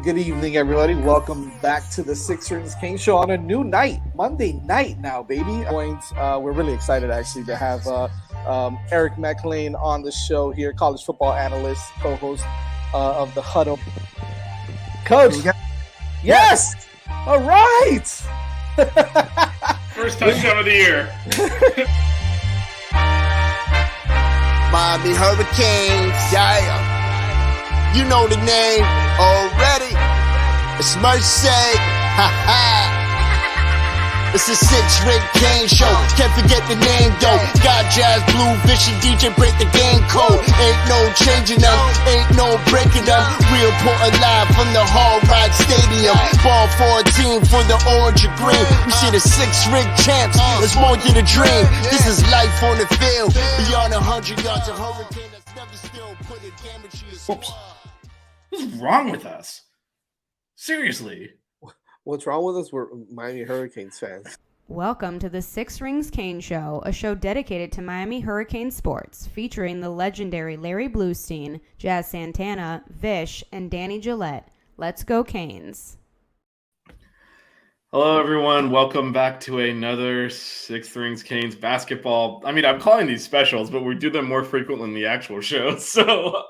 Good evening, everybody. Welcome back to the Six Rings Kane Show on a new night, Monday night now, baby. We're really excited, actually, to have Eric McLean on the show here, college football analyst, co-host of The Huddle. Coach, yes! All right! First touchdown of the year. Miami Hurricanes, yeah. You know the name already. It's Mercy. Ha ha. It's a six-ring Kane show. Can't forget the name though. Got Jazz, Blue, Vish, and DJ break the game code. Ain't no changing them, ain't no breaking them. We reporting live from the Hard Rock Stadium. Ball 14 for the orange and green. You see the six-ring champs. It's more than a dream. This is life on the field. Beyond 100 yards, a hurricane that's never still put a damage to your squad. What's wrong with us? Seriously. What's wrong with us? We're Miami Hurricanes fans. Welcome to the Six Rings Kane Show, a show dedicated to Miami Hurricane sports, featuring the legendary Larry Bluestein, Jazz Santana, Vish, and Danny Gillette. Let's go Canes. Hello, everyone. Welcome back to another Six Rings Canes basketball. I mean, I'm calling these specials, but we do them more frequently than the actual show. So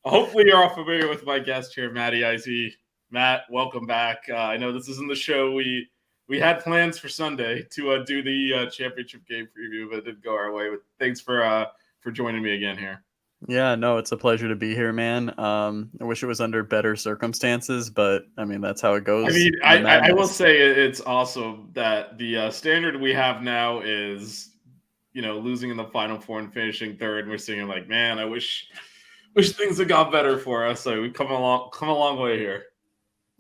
hopefully you're all familiar with my guest here, Matty Icee. Matt, welcome back. I know this isn't the show we had plans for Sunday to do the championship game preview, but it didn't go our way. But thanks for joining me again here. Yeah, no, it's a pleasure to be here, man. I wish it was under better circumstances, but I mean, that's how it goes. I mean, I will say it's awesome that the standard we have now is, losing in the Final Four and finishing third. And we're singing like, man, I wish things had got better for us. So we've come a long way here.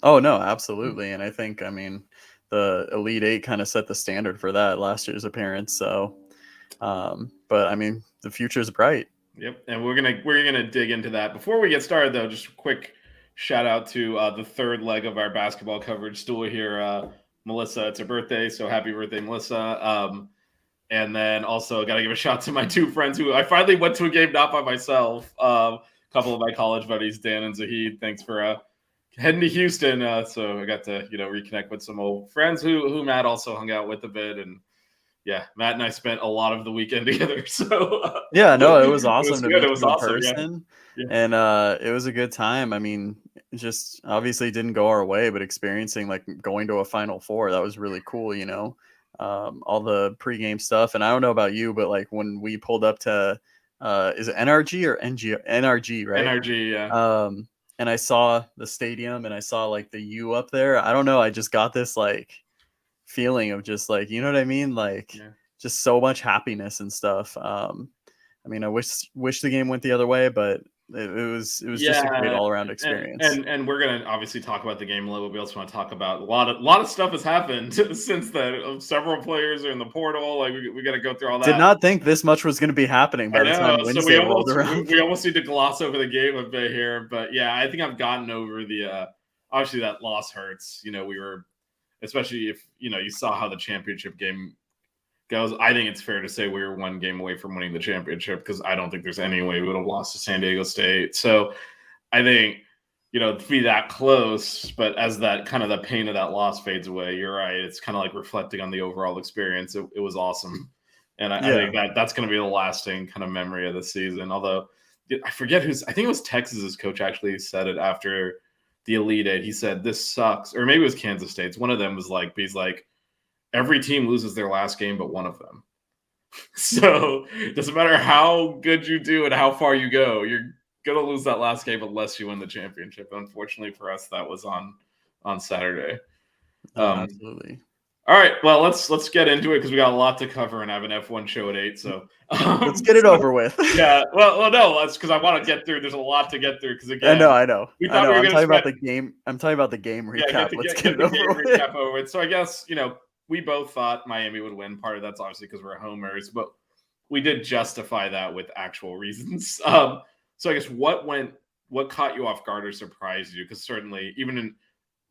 Oh, no, absolutely. And I think, the Elite Eight kind of set the standard for that last year's appearance. So, but I mean, the future is bright. Yep, and we're gonna dig into that. Before we get started, though, just a quick shout out to the third leg of our basketball coverage stool here, Melissa. It's her birthday, so happy birthday, Melissa! And then also got to give a shout out to my two friends who I finally went to a game not by myself. A couple of my college buddies, Dan and Zahid. Thanks for heading to Houston. So I got to reconnect with some old friends who Matt also hung out with a bit. And yeah, Matt and I spent a lot of the weekend together. So yeah, no, it was awesome to meet in person. Yeah. And it was a good time. I mean, it just obviously didn't go our way, but experiencing like going to a Final Four, that was really cool, all the pregame stuff. And I don't know about you, but like when we pulled up to is it NRG or NRG, right? NRG, yeah. And I saw the stadium and I saw like the U up there. I don't know. I just got this like feeling of just like, you know what I mean? Like just so much happiness and stuff. I mean, I wish the game went the other way, but it was just a great all around experience. And we're gonna obviously talk about the game a little bit. We also want to talk about a lot of stuff has happened since then. Several players are in the portal. Like we got to go through all that. Did not think this much was going to be happening by the time Wednesday rolled around. We almost need to gloss over the game a bit here, but yeah, I think I've gotten over the obviously that loss hurts. We were, especially if you saw how the championship game goes. I think it's fair to say we were one game away from winning the championship because I don't think there's any way we would have lost to San Diego State. So I think, to be that close, but as that kind of the pain of that loss fades away, you're right. It's kind of like reflecting on the overall experience. It was awesome. And I think that's going to be the lasting kind of memory of the season. Although I forget I think it was Texas's coach actually said it after the Elite Eight. He said, this sucks. Or maybe it was Kansas State's. One of them was like, he's like, every team loses their last game but one of them. So it doesn't matter how good you do and how far you go, you're going to lose that last game unless you win the championship. Unfortunately for us, that was on Saturday. Absolutely. All right, well, let's get into it because we got a lot to cover and I have an F1 show at 8. So let's get it over with. Yeah, well, no, that's because I want to get through. There's a lot to get through because again, I know. I'm talking about the game. I'm talking about the game recap. Let's get it over with. So I guess we both thought Miami would win. Part of that's obviously because we're homers, but we did justify that with actual reasons. So I guess what caught you off guard or surprised you? Because certainly, even in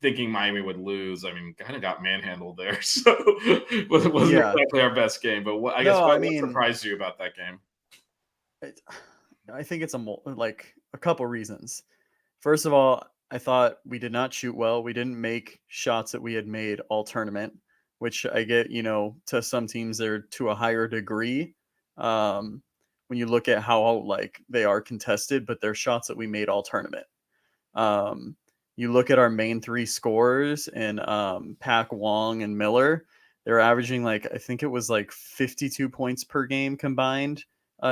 thinking Miami would lose, I mean, kind of got manhandled there. So it wasn't exactly our best game. But what surprised you about that game? I think it's a couple reasons. First of all, I thought we did not shoot well. We didn't make shots that we had made all tournament, which I get, to some teams they're to a higher degree. When you look at how like they are contested, but they're shots that we made all tournament. You look at our main three scorers and Pack, Wong, and Miller. They're averaging I think it was 52 points per game combined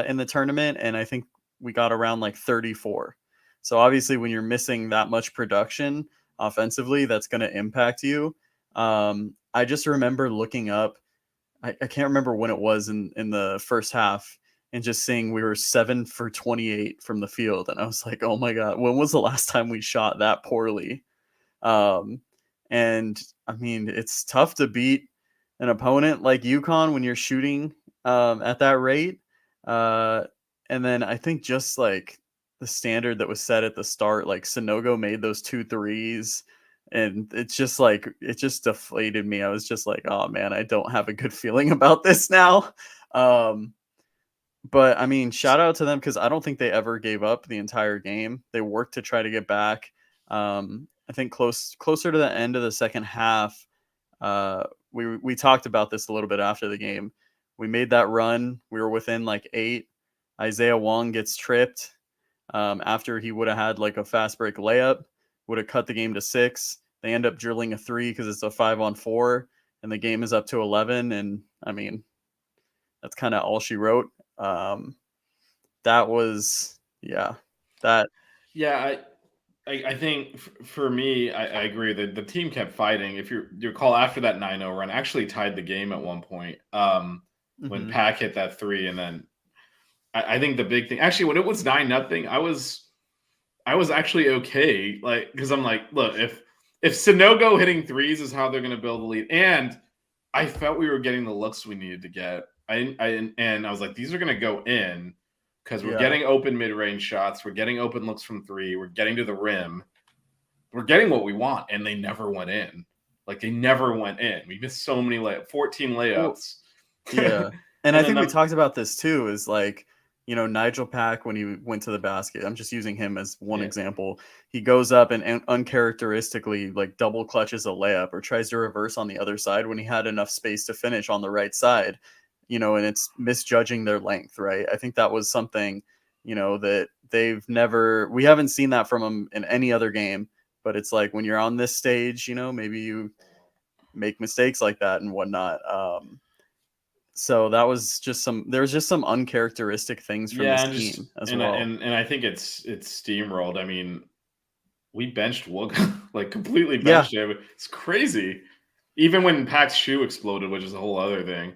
in the tournament, and I think we got around 34. So obviously, when you're missing that much production offensively, that's going to impact you. I just remember looking up. I can't remember when it was in the first half, and just seeing we were 7 for 28 from the field. And I was like, oh my God, when was the last time we shot that poorly? And I mean, it's tough to beat an opponent like UConn when you're shooting at that rate. And then I think just the standard that was set at the start, Sanogo made those 2 threes. And it's just it just deflated me. I was just like, oh man, I don't have a good feeling about this now. But I mean, shout out to them because I don't think they ever gave up the entire game. They worked to try to get back. I think closer to the end of the second half, we talked about this a little bit after the game. We made that run. We were within 8. Isaiah Wong gets tripped after he would have had a fast break layup, would have cut the game to 6. They end up drilling a 3 because it's a 5-on-4, and the game is up to 11. And I mean, that's kind of all she wrote. That was, that. Yeah, I think for me, I agree that the team kept fighting. If you recall, after that 9-0 run, actually tied the game at one point when Pack hit that 3, and then I think the big thing, actually, when it was 9-0, I was actually okay, because I'm like, look, if Sanogo hitting 3s is how they're going to build the lead, and I felt we were getting the looks we needed to get. And I was like, these are going to go in because we're getting open mid-range shots. We're getting open looks from 3. We're getting to the rim. We're getting what we want, and they never went in. They never went in. We missed so many 14 layups. Yeah. And I think we talked about this too, is Nigel Pack, when he went to the basket, I'm just using him as one example. He goes up and uncharacteristically double clutches a layup or tries to reverse on the other side when he had enough space to finish on the right side. And it's misjudging their length, right? I think that was something, that we haven't seen that from them in any other game, but it's when you're on this stage, maybe you make mistakes like that and whatnot. So that was there was just some uncharacteristic things from this team as well. And I think it's steamrolled. I mean, we benched Wooga, completely benched him. It's crazy. Even when Pack's shoe exploded, which is a whole other thing.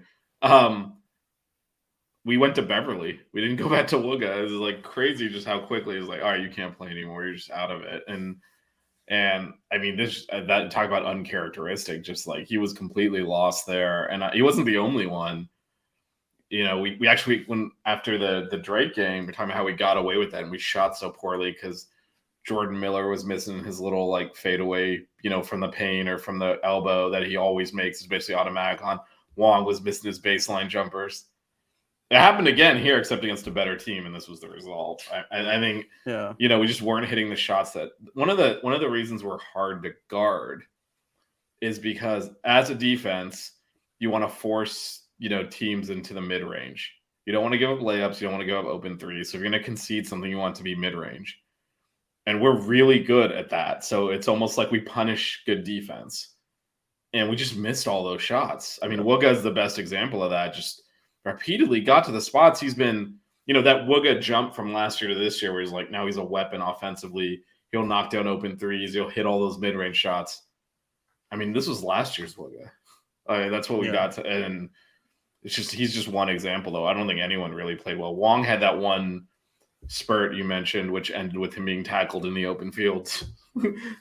We went to Beverly. We didn't go back to Wooga. It was crazy just how quickly it was all right, you can't play anymore. You're just out of it. And I mean, that talk about uncharacteristic, just he was completely lost there. And he wasn't the only one. We actually, after the Drake game, we're talking about how we got away with that and we shot so poorly because Jordan Miller was missing his little fadeaway, from the paint or from the elbow that he always makes. Is basically automatic on. Wong was missing his baseline jumpers. It happened again here, except against a better team, and this was the result. I think, we just weren't hitting the shots that one of the reasons we're hard to guard is because as a defense, you want to force, teams into the mid range. You don't want to give up layups. You don't want to give up open 3s. So if you're going to concede something, you want it to be mid range, and we're really good at that. So it's almost like we punish good defense, and we just missed all those shots. I mean, Wooga is the best example of that. Just repeatedly got to the spots he's been, that Wooga jump from last year to this year where he's now he's a weapon offensively. He'll knock down open 3s. He'll hit all those mid-range shots. I mean, this was last year's Wooga. That's what we got to. And he's just one example, though. I don't think anyone really played well. Wong had that one spurt you mentioned, which ended with him being tackled in the open fields.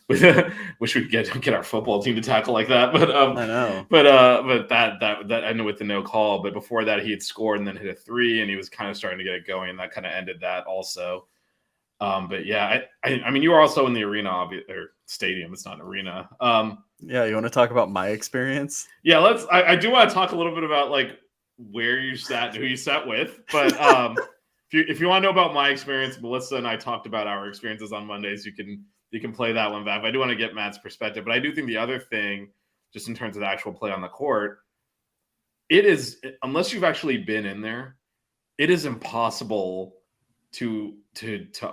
Wish we could get our football team to tackle like that, but I know. But that ended with the no call. But before that, he had scored and then hit a 3, and he was kind of starting to get it going. And that kind of ended that also. But yeah, I mean, you were also in the arena, or stadium. It's not an arena. Yeah, you want to talk about my experience? Yeah, I do want to talk a little bit about where you sat, who you sat with, but if you want to know about my experience, Melissa and I talked about our experiences on Mondays. You can you can play that one back. But I do want to get Matt's perspective. But I do think the other thing, just in terms of the actual play on the court, it is, unless you've actually been in there, it is impossible to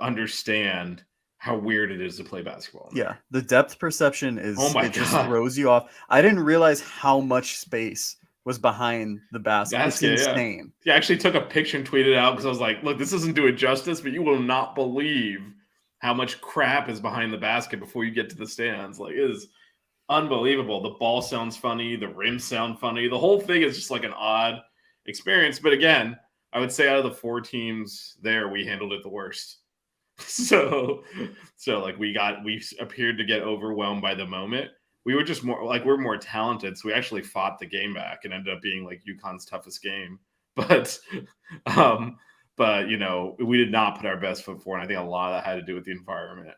understand how weird it is to play basketball. Yeah, the depth perception is, oh my God, just throws you off. I didn't realize how much space was behind the basket. It's insane. Yeah, I actually took a picture and tweeted it out because I was like, look, this doesn't do it justice, but you will not believe how much crap is behind the basket before you get to the stands. Like, it is unbelievable. The ball sounds funny. The rims sound funny. The whole thing is just like an odd experience. But again, I would say out of the 4 teams there, we handled it the worst. So like we appeared to get overwhelmed by the moment. We were just more like, we're more talented, so we actually fought the game back and ended up being like UConn's toughest game. But you know, we did not put our best foot forward. And I think a lot of that had to do with the environment.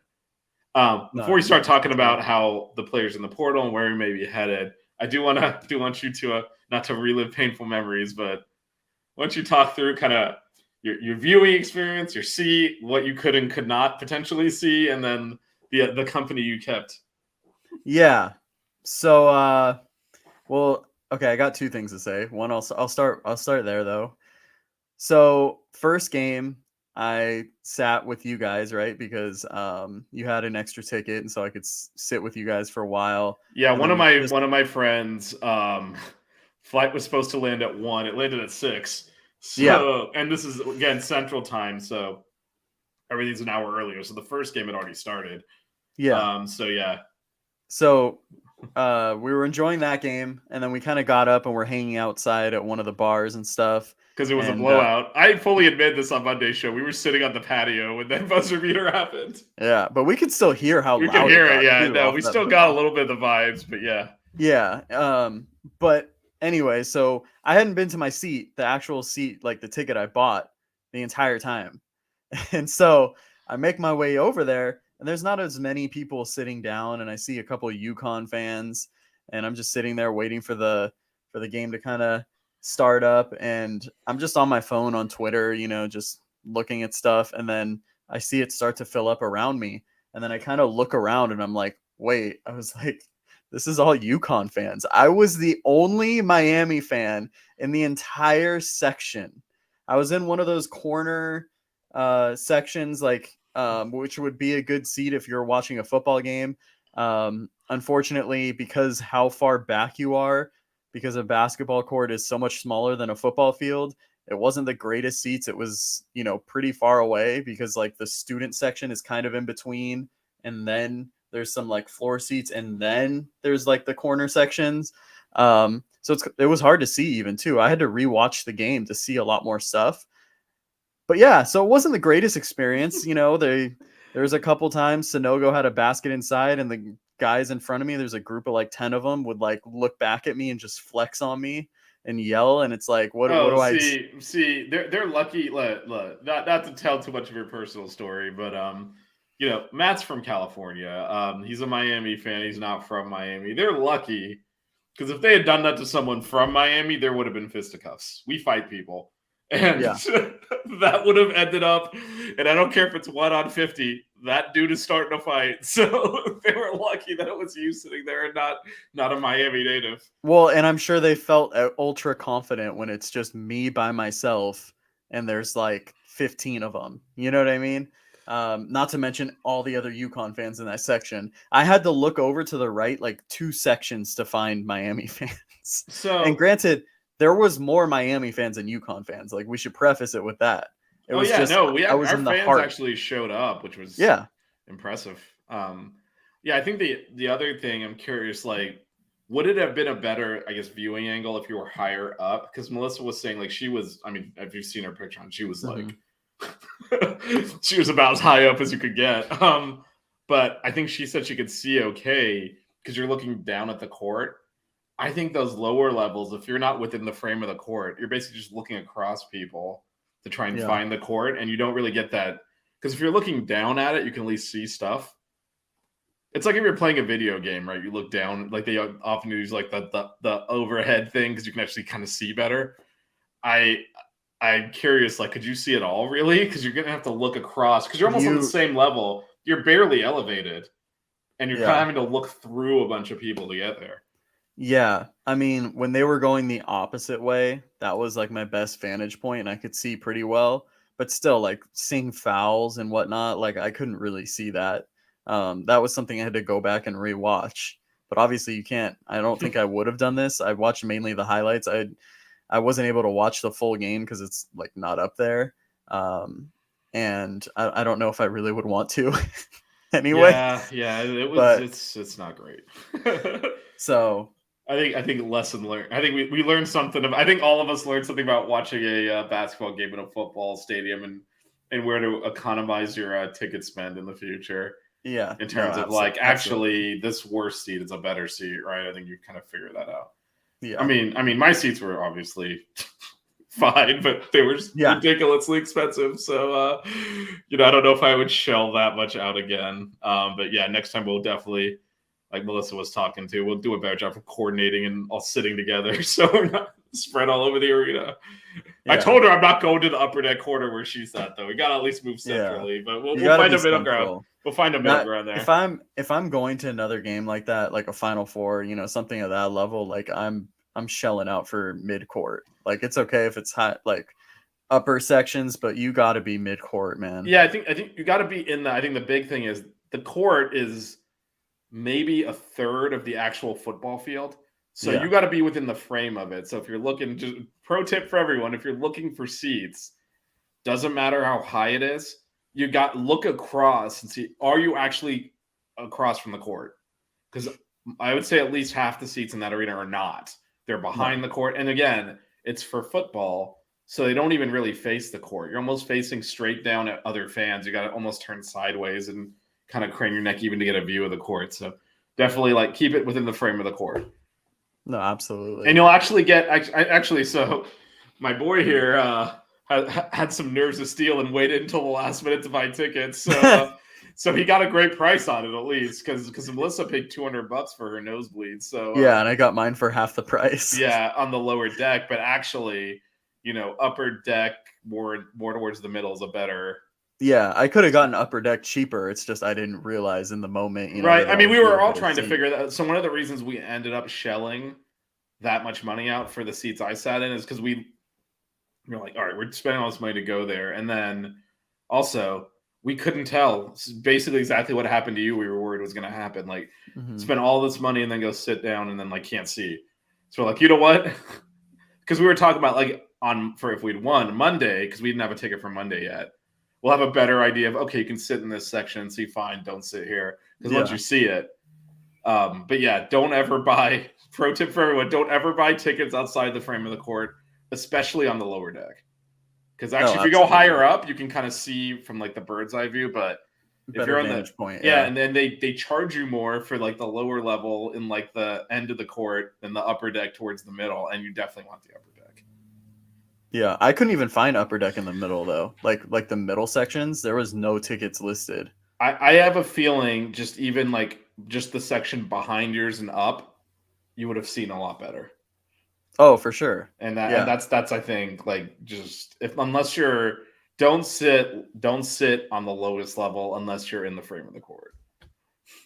Before we start talking about how the players in the portal and where we may be headed, I do want you to not to relive painful memories, but why don't you talk through kind of your viewing experience, your seat, what you could and could not potentially see, and then the company you kept. Yeah. So, well, okay, I got 2 things to say. One, I'll start there though. So, first game, I sat with you guys, right? Because you had an extra ticket, and so I could sit with you guys for a while. Yeah, one of my friends' flight was supposed to land at 1. It landed at 6. So, yeah. And this is again Central Time, so everything's an hour earlier. So the first game had already started. Yeah. So yeah. So we were enjoying that game, and then we kind of got up and we're hanging outside at one of the bars and stuff. Because it was a blowout. I fully admit this on Monday's show. We were sitting on the patio when that buzzer beater happened. Yeah, but we could still hear how loud we could hear it. Yeah, no, we still got a little bit of the vibes, but yeah. Yeah. But anyway, so I hadn't been to my seat, the actual seat, like the ticket I bought, the entire time. And so I make my way over there, and there's not as many people sitting down, and I see a couple of UConn fans, and I'm just sitting there waiting for the game to kind of start up, and I'm just on my phone on Twitter, you know, just looking at stuff, and then I see it start to fill up around me, and then I kind of look around, and I'm like, wait, I was like, this is all UConn fans. I was the only Miami fan in the entire section. I was in one of those corner sections, like which would be a good seat if you're watching a football game. Unfortunately, because how far back you are, because a basketball court is so much smaller than a football field, it wasn't the greatest seats. It was, you know, pretty far away because like the student section is kind of in between, and then there's some like floor seats, and then there's like the corner sections. So it was hard to see even too. I had to rewatch the game to see a lot more stuff. But yeah, so it wasn't the greatest experience. You know, there was a couple times Sonogo had a basket inside, and the guys in front of me, there's a group of like 10 of them, would like look back at me and just flex on me and yell, and it's like, what do I see? They're lucky. Look, not to tell too much of your personal story, but you know, Matt's from California. He's a Miami fan. He's not from Miami. They're lucky because if they had done that to someone from Miami, there would have been fisticuffs. We fight people. And yeah. That would have ended up, and I don't care if it's 1 on 50, that dude is starting to fight. So they were lucky that it was you sitting there and not a Miami native. Well, and I'm sure they felt ultra confident when it's just me by myself and there's like 15 of them. You know what I mean? Not to mention all the other UConn fans in that section. I had to look over to the right like 2 sections to find Miami fans. So, and granted, there was more Miami fans than UConn fans. Like, we should preface it with that. Our fans actually showed up, which was impressive. I think the other thing I'm curious, like, would it have been a better, I guess, viewing angle if you were higher up? Because Melissa was saying, like, she was, I mean, if you've seen her picture on, she was like, she was about as high up as you could get. But I think she said she could see okay because you're looking down at the court. I think those lower levels, if you're not within the frame of the court, you're basically just looking across people to try and find the court, and you don't really get that. Because if you're looking down at it, you can at least see stuff. It's like if you're playing a video game, right? You look down, like they often use like the overhead thing because you can actually kind of see better. I'm curious, like, could you see it all really? Because you're gonna have to look across because you're almost on the same level, you're barely elevated, and you're Yeah. kind of having to look through a bunch of people to get there. Yeah, I mean, when they were going the opposite way, that was like my best vantage point, and I could see pretty well. But still, like seeing fouls and whatnot, like I couldn't really see that. That was something I had to go back and rewatch. But obviously, you can't. I don't think I would have done this. I watched mainly the highlights. I wasn't able to watch the full game because it's like not up there. And I don't know if I really would want to anyway. Yeah, it was. But It's not great. so. I think lesson learned. I think we learned something. I think all of us learned something about watching a basketball game in a football stadium and where to economize your ticket spend in the future. Yeah, in terms of like actually this worst seat is a better seat, right? I think you kind of figure that out. Yeah, I mean, my seats were obviously fine, but they were ridiculously expensive. So I don't know if I would shell that much out again. But yeah, next time we'll definitely, like Melissa was talking to, we'll do a better job of coordinating and all sitting together so we're not spread all over the arena. Yeah. I told her I'm not going to the upper deck corner where she's at, though. We got to at least move centrally, but we'll find a middle ground. We'll find a middle ground there. If I'm going to another game like that, like a Final Four, something at that level, like I'm shelling out for mid court. Like it's okay if it's hot, like upper sections, but you got to be mid court, man. Yeah, I think you got to be in the. I think the big thing is the court is maybe a third of the actual football field. So you got to be within the frame of it. So if you're looking, just pro tip for everyone, if you're looking for seats, doesn't matter how high it is, you got look across and see, are you actually across from the court? Because I would say at least half the seats in that arena are not. They're behind the court. And again, it's for football, so they don't even really face the court. You're almost facing straight down at other fans. You got to almost turn sideways and kind of crane your neck even to get a view of the court. So definitely like keep it within the frame of the court. No, absolutely. And you'll actually get actually. So my boy here had some nerves of steel and waited until the last minute to buy tickets. So so he got a great price on it at least because Melissa paid $200 for her nosebleed. So yeah, and I got mine for half the price. Yeah, on the lower deck, but actually, upper deck more towards the middle is a better. Yeah, I could have gotten upper deck cheaper. It's just I didn't realize in the moment. Right. I mean, we were all trying to figure that out. So one of the reasons we ended up shelling that much money out for the seats I sat in is because we're like, all right, we're spending all this money to go there. And then also we couldn't tell. Basically exactly what happened to you, we were worried was going to happen. Like spend all this money and then go sit down and then like can't see. So we're like, you know what? Because we were talking about like if we'd won Monday, because we didn't have a ticket for Monday yet. We'll have a better idea of, okay, you can sit in this section and see, fine, don't sit here. Because once you see it. But yeah, don't ever buy, pro tip for everyone, don't ever buy tickets outside the frame of the court, especially on the lower deck. Because actually, if you go higher up, you can kind of see from like the bird's eye view. But if you're on the point, and then they charge you more for like the lower level in like the end of the court than the upper deck towards the middle. And you definitely want the upper deck. Yeah, I couldn't even find upper deck in the middle though. Like the middle sections, there was no tickets listed. I have a feeling just the section behind yours and up, you would have seen a lot better. Oh, for sure. And that's I think like just unless you're don't sit on the lowest level unless you're in the frame of the court.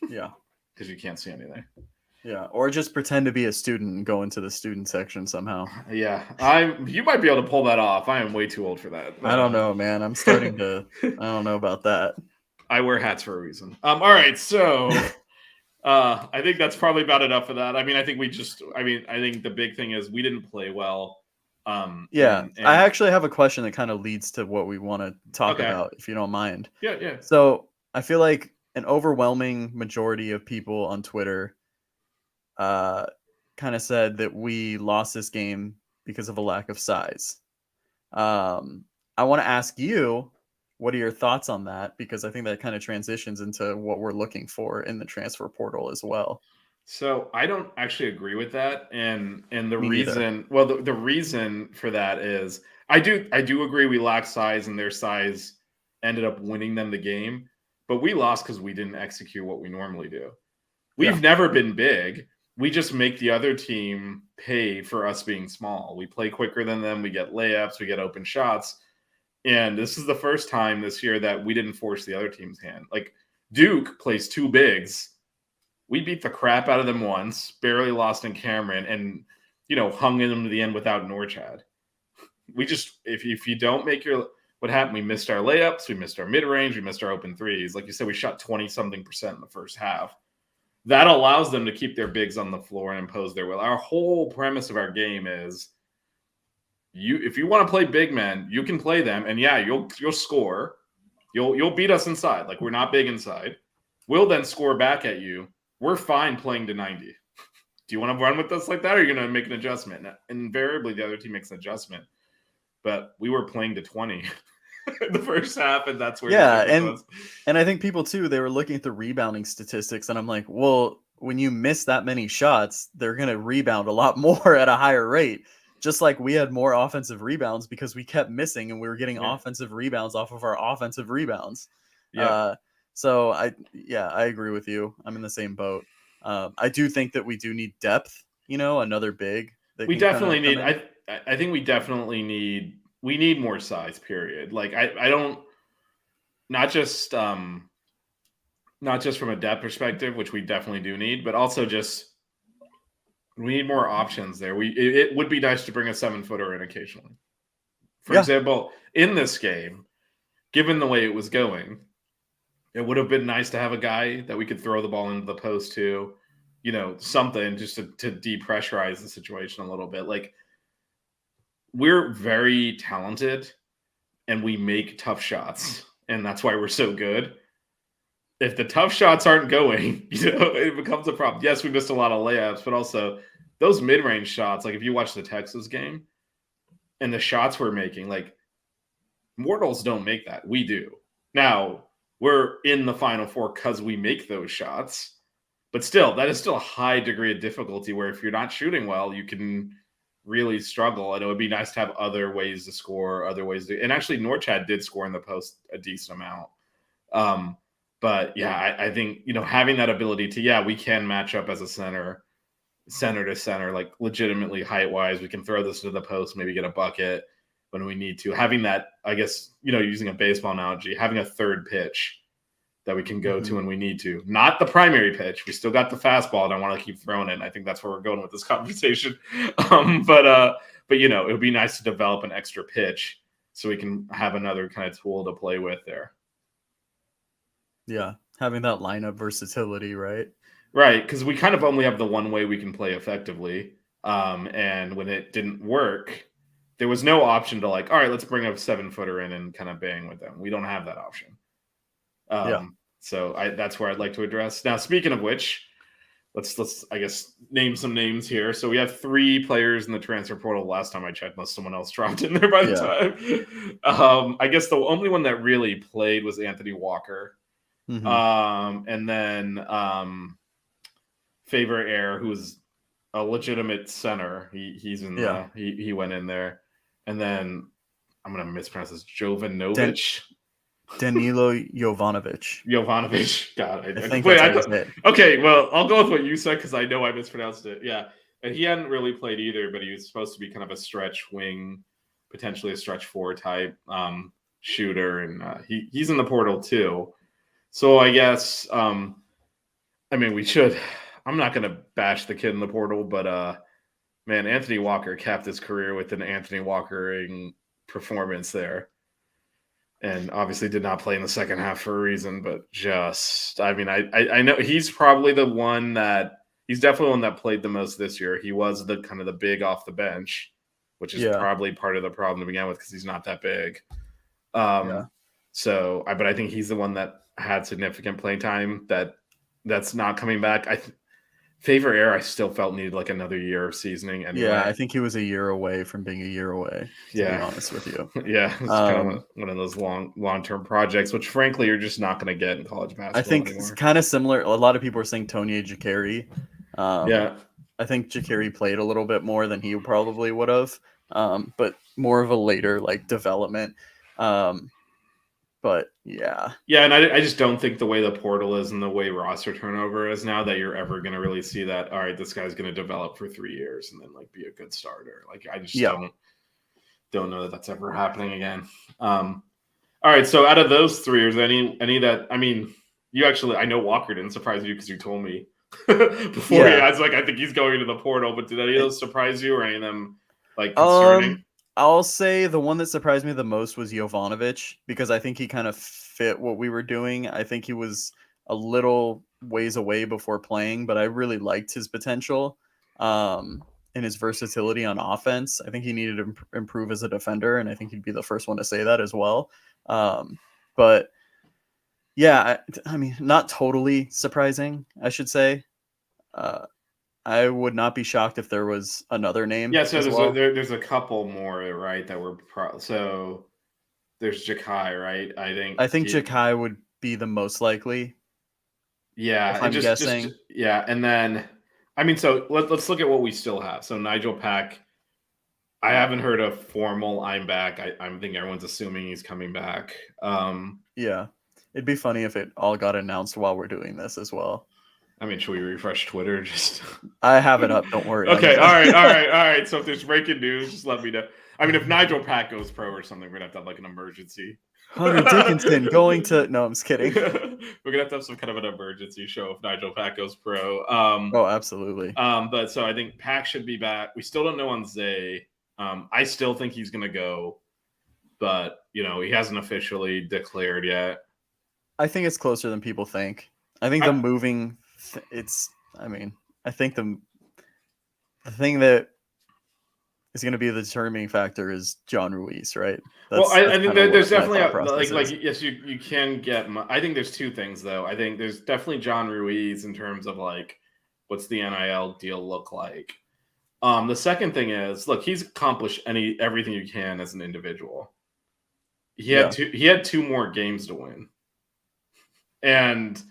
Yeah, because you can't see anything. Yeah, or just pretend to be a student and go into the student section somehow. Yeah, you might be able to pull that off. I am way too old for that. I don't know, man. I'm starting to. I don't know about that. I wear hats for a reason. All right, so I think that's probably about enough of that. I mean, I think the big thing is we didn't play well. I actually have a question that kind of leads to what we want to talk about, if you don't mind. Yeah. So I feel like an overwhelming majority of people on Twitter kind of said that we lost this game because of a lack of size. I want to ask you, what are your thoughts on that? Because I think that kind of transitions into what we're looking for in the transfer portal as well. So I don't actually agree with that. And the reason, the reason for that is I do agree we lack size and their size ended up winning them the game, but we lost because we didn't execute what we normally do. We've never been big. We just make the other team pay for us being small. We play quicker than them. We get layups. We get open shots. And this is the first time this year that we didn't force the other team's hand. Like Duke plays 2 bigs. We beat the crap out of them once, barely lost in Cameron, and hung in them to the end without Norchad. We just if you don't make what happened, we missed our layups, we missed our mid-range, we missed our open threes. Like you said, we shot 20-something% in the first half. That allows them to keep their bigs on the floor and impose their will. Our whole premise of our game is if you want to play big men, you can play them, and yeah, you'll score. You'll beat us inside. Like, we're not big inside. We'll then score back at you. We're fine playing to 90. Do you want to run with us like that, or are you going to make an adjustment? Now, invariably, the other team makes an adjustment. But we were playing to 20 in the first half, and that's where and I think people too, they were looking at the rebounding statistics, and I'm like, well, when you miss that many shots, they're going to rebound a lot more at a higher rate. Just like we had more offensive rebounds because we kept missing, and we were getting offensive rebounds off of our offensive rebounds. Yeah. So I agree with you. I'm in the same boat. I do think that we do need depth, another big. We definitely need, I think we definitely need more size, period. Like I don't, not just from a depth perspective, which we definitely do need, but also just, we need more options there. It would be nice to bring a 7-footer in occasionally. For example, in this game, given the way it was going, it would have been nice to have a guy that we could throw the ball into the post to, something just to depressurize the situation a little bit. Like, we're very talented and we make tough shots, and that's why we're so good. If the tough shots aren't going, it becomes a problem. Yes, we missed a lot of layups, but also those mid-range shots, like if you watch the Texas game and the shots we're making, like, mortals don't make that. We do. Now, we're in the Final Four because we make those shots, but still, that is still a high degree of difficulty where if you're not shooting well, you can really struggle, and it would be nice to have other ways to score, other ways to, and actually Norchad did score in the post a decent amount. But yeah, I think, having that ability to, we can match up as a center to center, like legitimately height wise, we can throw this to the post, maybe get a bucket when we need to. Having that, I guess, using a baseball analogy, having a third pitch that we can go to when we need to, not the primary pitch. We still got the fastball, and I want to keep throwing it. And I think that's where we're going with this conversation. But it would be nice to develop an extra pitch so we can have another kind of tool to play with there. Yeah, having that lineup versatility, right? Right, because we kind of only have the one way we can play effectively. And when it didn't work, there was no option to like, all right, let's bring a 7-footer in and kind of bang with them. We don't have that option. So that's where I'd like to address. Now, speaking of which, let's I guess name some names here. So we have 3 players in the transfer portal. Last time I checked, unless someone else dropped in there by the time. I guess the only one that really played was Anthony Walker. And then Favor Air, who's a legitimate center. He's in he went in there. And then I'm gonna mispronounce this, Jovanovic. Danilo Jovanovic. God, I think that's it. Okay, well, I'll go with what you said because I know I mispronounced it. Yeah, and he hadn't really played either, but he was supposed to be kind of a stretch wing, potentially a stretch 4 type shooter, and he's in the portal too. So I guess, we should. I'm not going to bash the kid in the portal, but man, Anthony Walker capped his career with an Anthony Walker-ing performance there. And obviously did not play in the second half for a reason, but just, I know he's probably the one he's definitely one that played the most this year. He was the kind of the big off the bench, which is probably part of the problem to begin with because he's not that big. So, but I think he's the one that had significant playing time that's not coming back. Favor Air, I still felt needed like another year of seasoning. Anyway. Yeah, I think he was a year away from being a year away, to be honest with you. Yeah, it's kind of one of those long-term projects, which frankly you're just not going to get in college basketball I think anymore. It's kind of similar. A lot of people are saying Tony Jakari. I think Jakari played a little bit more than he probably would have, but more of a later like development. But yeah, and I just don't think the way the portal is and the way roster turnover is now that you're ever going to really see that. All right, this guy's going to develop for 3 years and then like be a good starter. Like I just don't know that that's ever happening again. All right, so out of those 3, is any that You actually, I know Walker didn't surprise you because you told me before. I was like, I think he's going into the portal. But did any of those surprise you, or any of them like concerning? I'll say the one that surprised me the most was Jovanovic, because I think he kind of fit what we were doing. I think he was a little ways away before playing, but I really liked his potential and his versatility on offense. I think he needed to improve as a defender, and I think he'd be the first one to say that as well. But yeah, I mean, not totally surprising, I should say. I would not be shocked if there was another name. Yeah, so there's a couple more, right? That were so there's Jakai, right? I think Jakai would be the most likely. Yeah, if I'm guessing. And then I mean, so let's look at what we still have. So Nigel Pack, I haven't heard a formal "I'm back." I'm thinking everyone's assuming he's coming back. Yeah, it'd be funny if it all got announced while we're doing this as well. I mean, should we refresh Twitter? Just I have it up. Don't worry. Okay. All right. So if there's breaking news, just let me know. I mean, if Nigel Pack goes pro or something, we're gonna have to have like an emergency. Hunter Dickinson going to... No, I'm just kidding. We're gonna have to have some kind of an emergency show if Nigel Pack goes pro. Oh, absolutely. But so I think Pack should be back. We still don't know on Zay. I still think he's gonna go, but he hasn't officially declared yet. I think it's closer than people think. I think the moving. I think the thing that is going to be the determining factor is John Ruiz, right? I think there's definitely yes, you can get. I think there's two things though. I think there's definitely John Ruiz in terms of like, what's the NIL deal look like? The second thing is, look, he's accomplished everything you can as an individual. He had two more games to win, and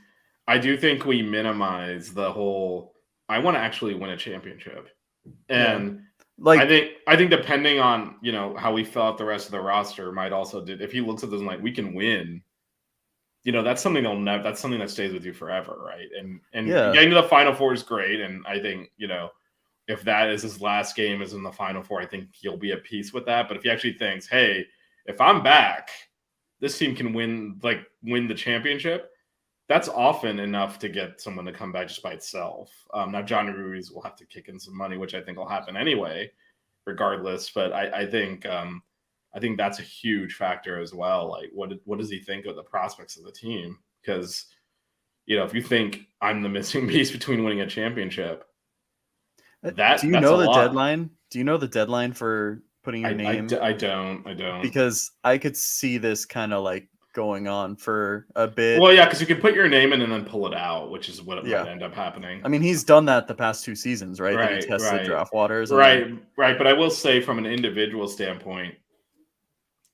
I do think we minimize the whole. I want to actually win a championship, and I think depending on how we fill out the rest of the roster, might also if he looks at this like we can win. That's something that's something that stays with you forever, right? And getting to the Final Four is great, and I think if that is his last game is in the Final Four, I think he'll be at peace with that. But if he actually thinks, hey, if I'm back, this team can win the championship. That's often enough to get someone to come back just by itself. Now, John Ruiz will have to kick in some money, which I think will happen anyway, regardless. But I think that's a huge factor as well. Like, what does he think of the prospects of the team? Because if you think I'm the missing piece between winning a championship, do you know the deadline? Do you know the deadline for putting your name? I don't. Because I could see this kind of like going on for a bit. Well, yeah, because you can put your name in and then pull it out, which is what might end up happening. I mean, he's done that the past 2 seasons, right? That he tested draft waters. Right. But I will say from an individual standpoint,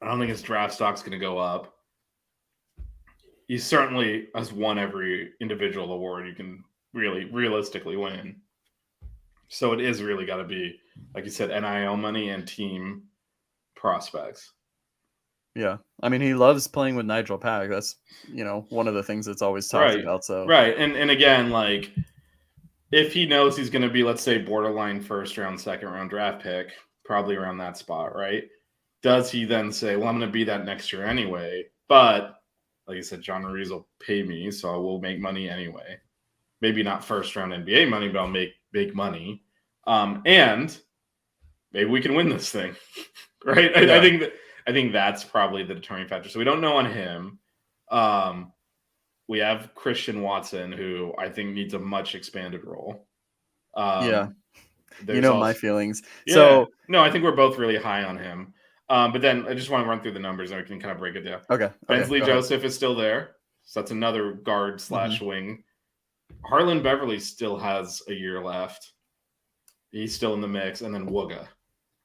I don't think his draft stock's going to go up. He certainly has won every individual award you can really realistically win. So it is really got to be, like you said, NIL money and team prospects. Yeah. I mean, he loves playing with Nigel Pack. That's, one of the things that's always talked about. So And again, like if he knows he's going to be, let's say, borderline first round, second round draft pick, probably around that spot, right? Does he then say, well, I'm going to be that next year anyway, but like you said, John Ruiz will pay me, so I will make money anyway. Maybe not first round NBA money, but I'll make big money. And maybe we can win this thing. Right? Yeah. I think that's probably the determining factor. So we don't know on him. We have Christian Watson, who I think needs a much expanded role. My feelings. Yeah, so no, I think we're both really high on him. But then I just want to run through the numbers and we can kind of break it down. Okay. Bensley Joseph is still there. So that's another guard / wing. Harlan Beverly still has a year left. He's still in the mix. And then Wooga.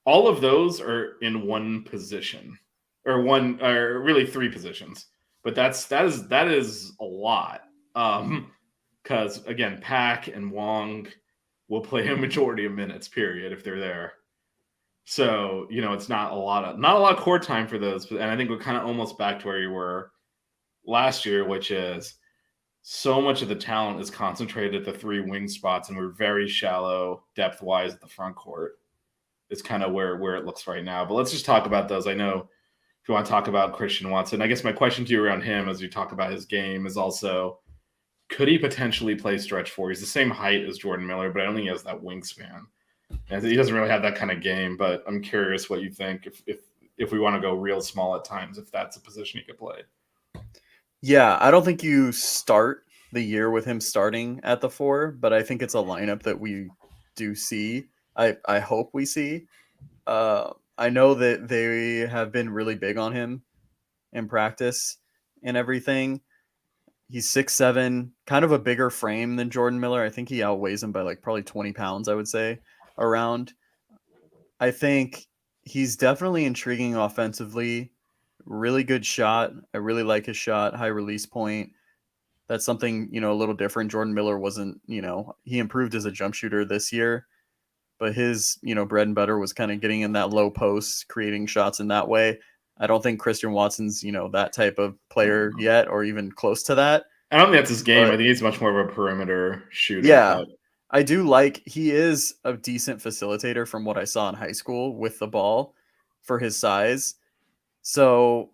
All of those are in one position, or really 3 positions. But that is a lot. Because again, Pack and Wong will play a majority of minutes, period, if they're there. So, it's not a lot of court time for those. And I think we're kind of almost back to where you were last year, which is so much of the talent is concentrated at the 3 wing spots, and we're very shallow depth-wise at the front court. It's kind of where it looks right now. But let's just talk about those. I know if you want to talk about Christian Watson, I guess my question to you around him as you talk about his game is also, could he potentially play stretch 4? He's the same height as Jordan Miller, but I don't think he has that wingspan. And he doesn't really have that kind of game, but I'm curious what you think if we want to go real small at times, if that's a position he could play. Yeah, I don't think you start the year with him starting at the 4, but I think it's a lineup that we do see. I hope we see. I know that they have been really big on him in practice and everything. He's 6'7", kind of a bigger frame than Jordan Miller. I think he outweighs him by like probably 20 pounds, I would say, around. I think he's definitely intriguing offensively. Really good shot. I really like his shot. High release point. That's something, a little different. Jordan Miller wasn't, he improved as a jump shooter this year, but his, bread and butter was kind of getting in that low post, creating shots in that way. I don't think Christian Watson's, that type of player yet, or even close to that. I don't think that's his game. I think he's much more of a perimeter shooter. Yeah. I do like, he is a decent facilitator from what I saw in high school with the ball for his size. So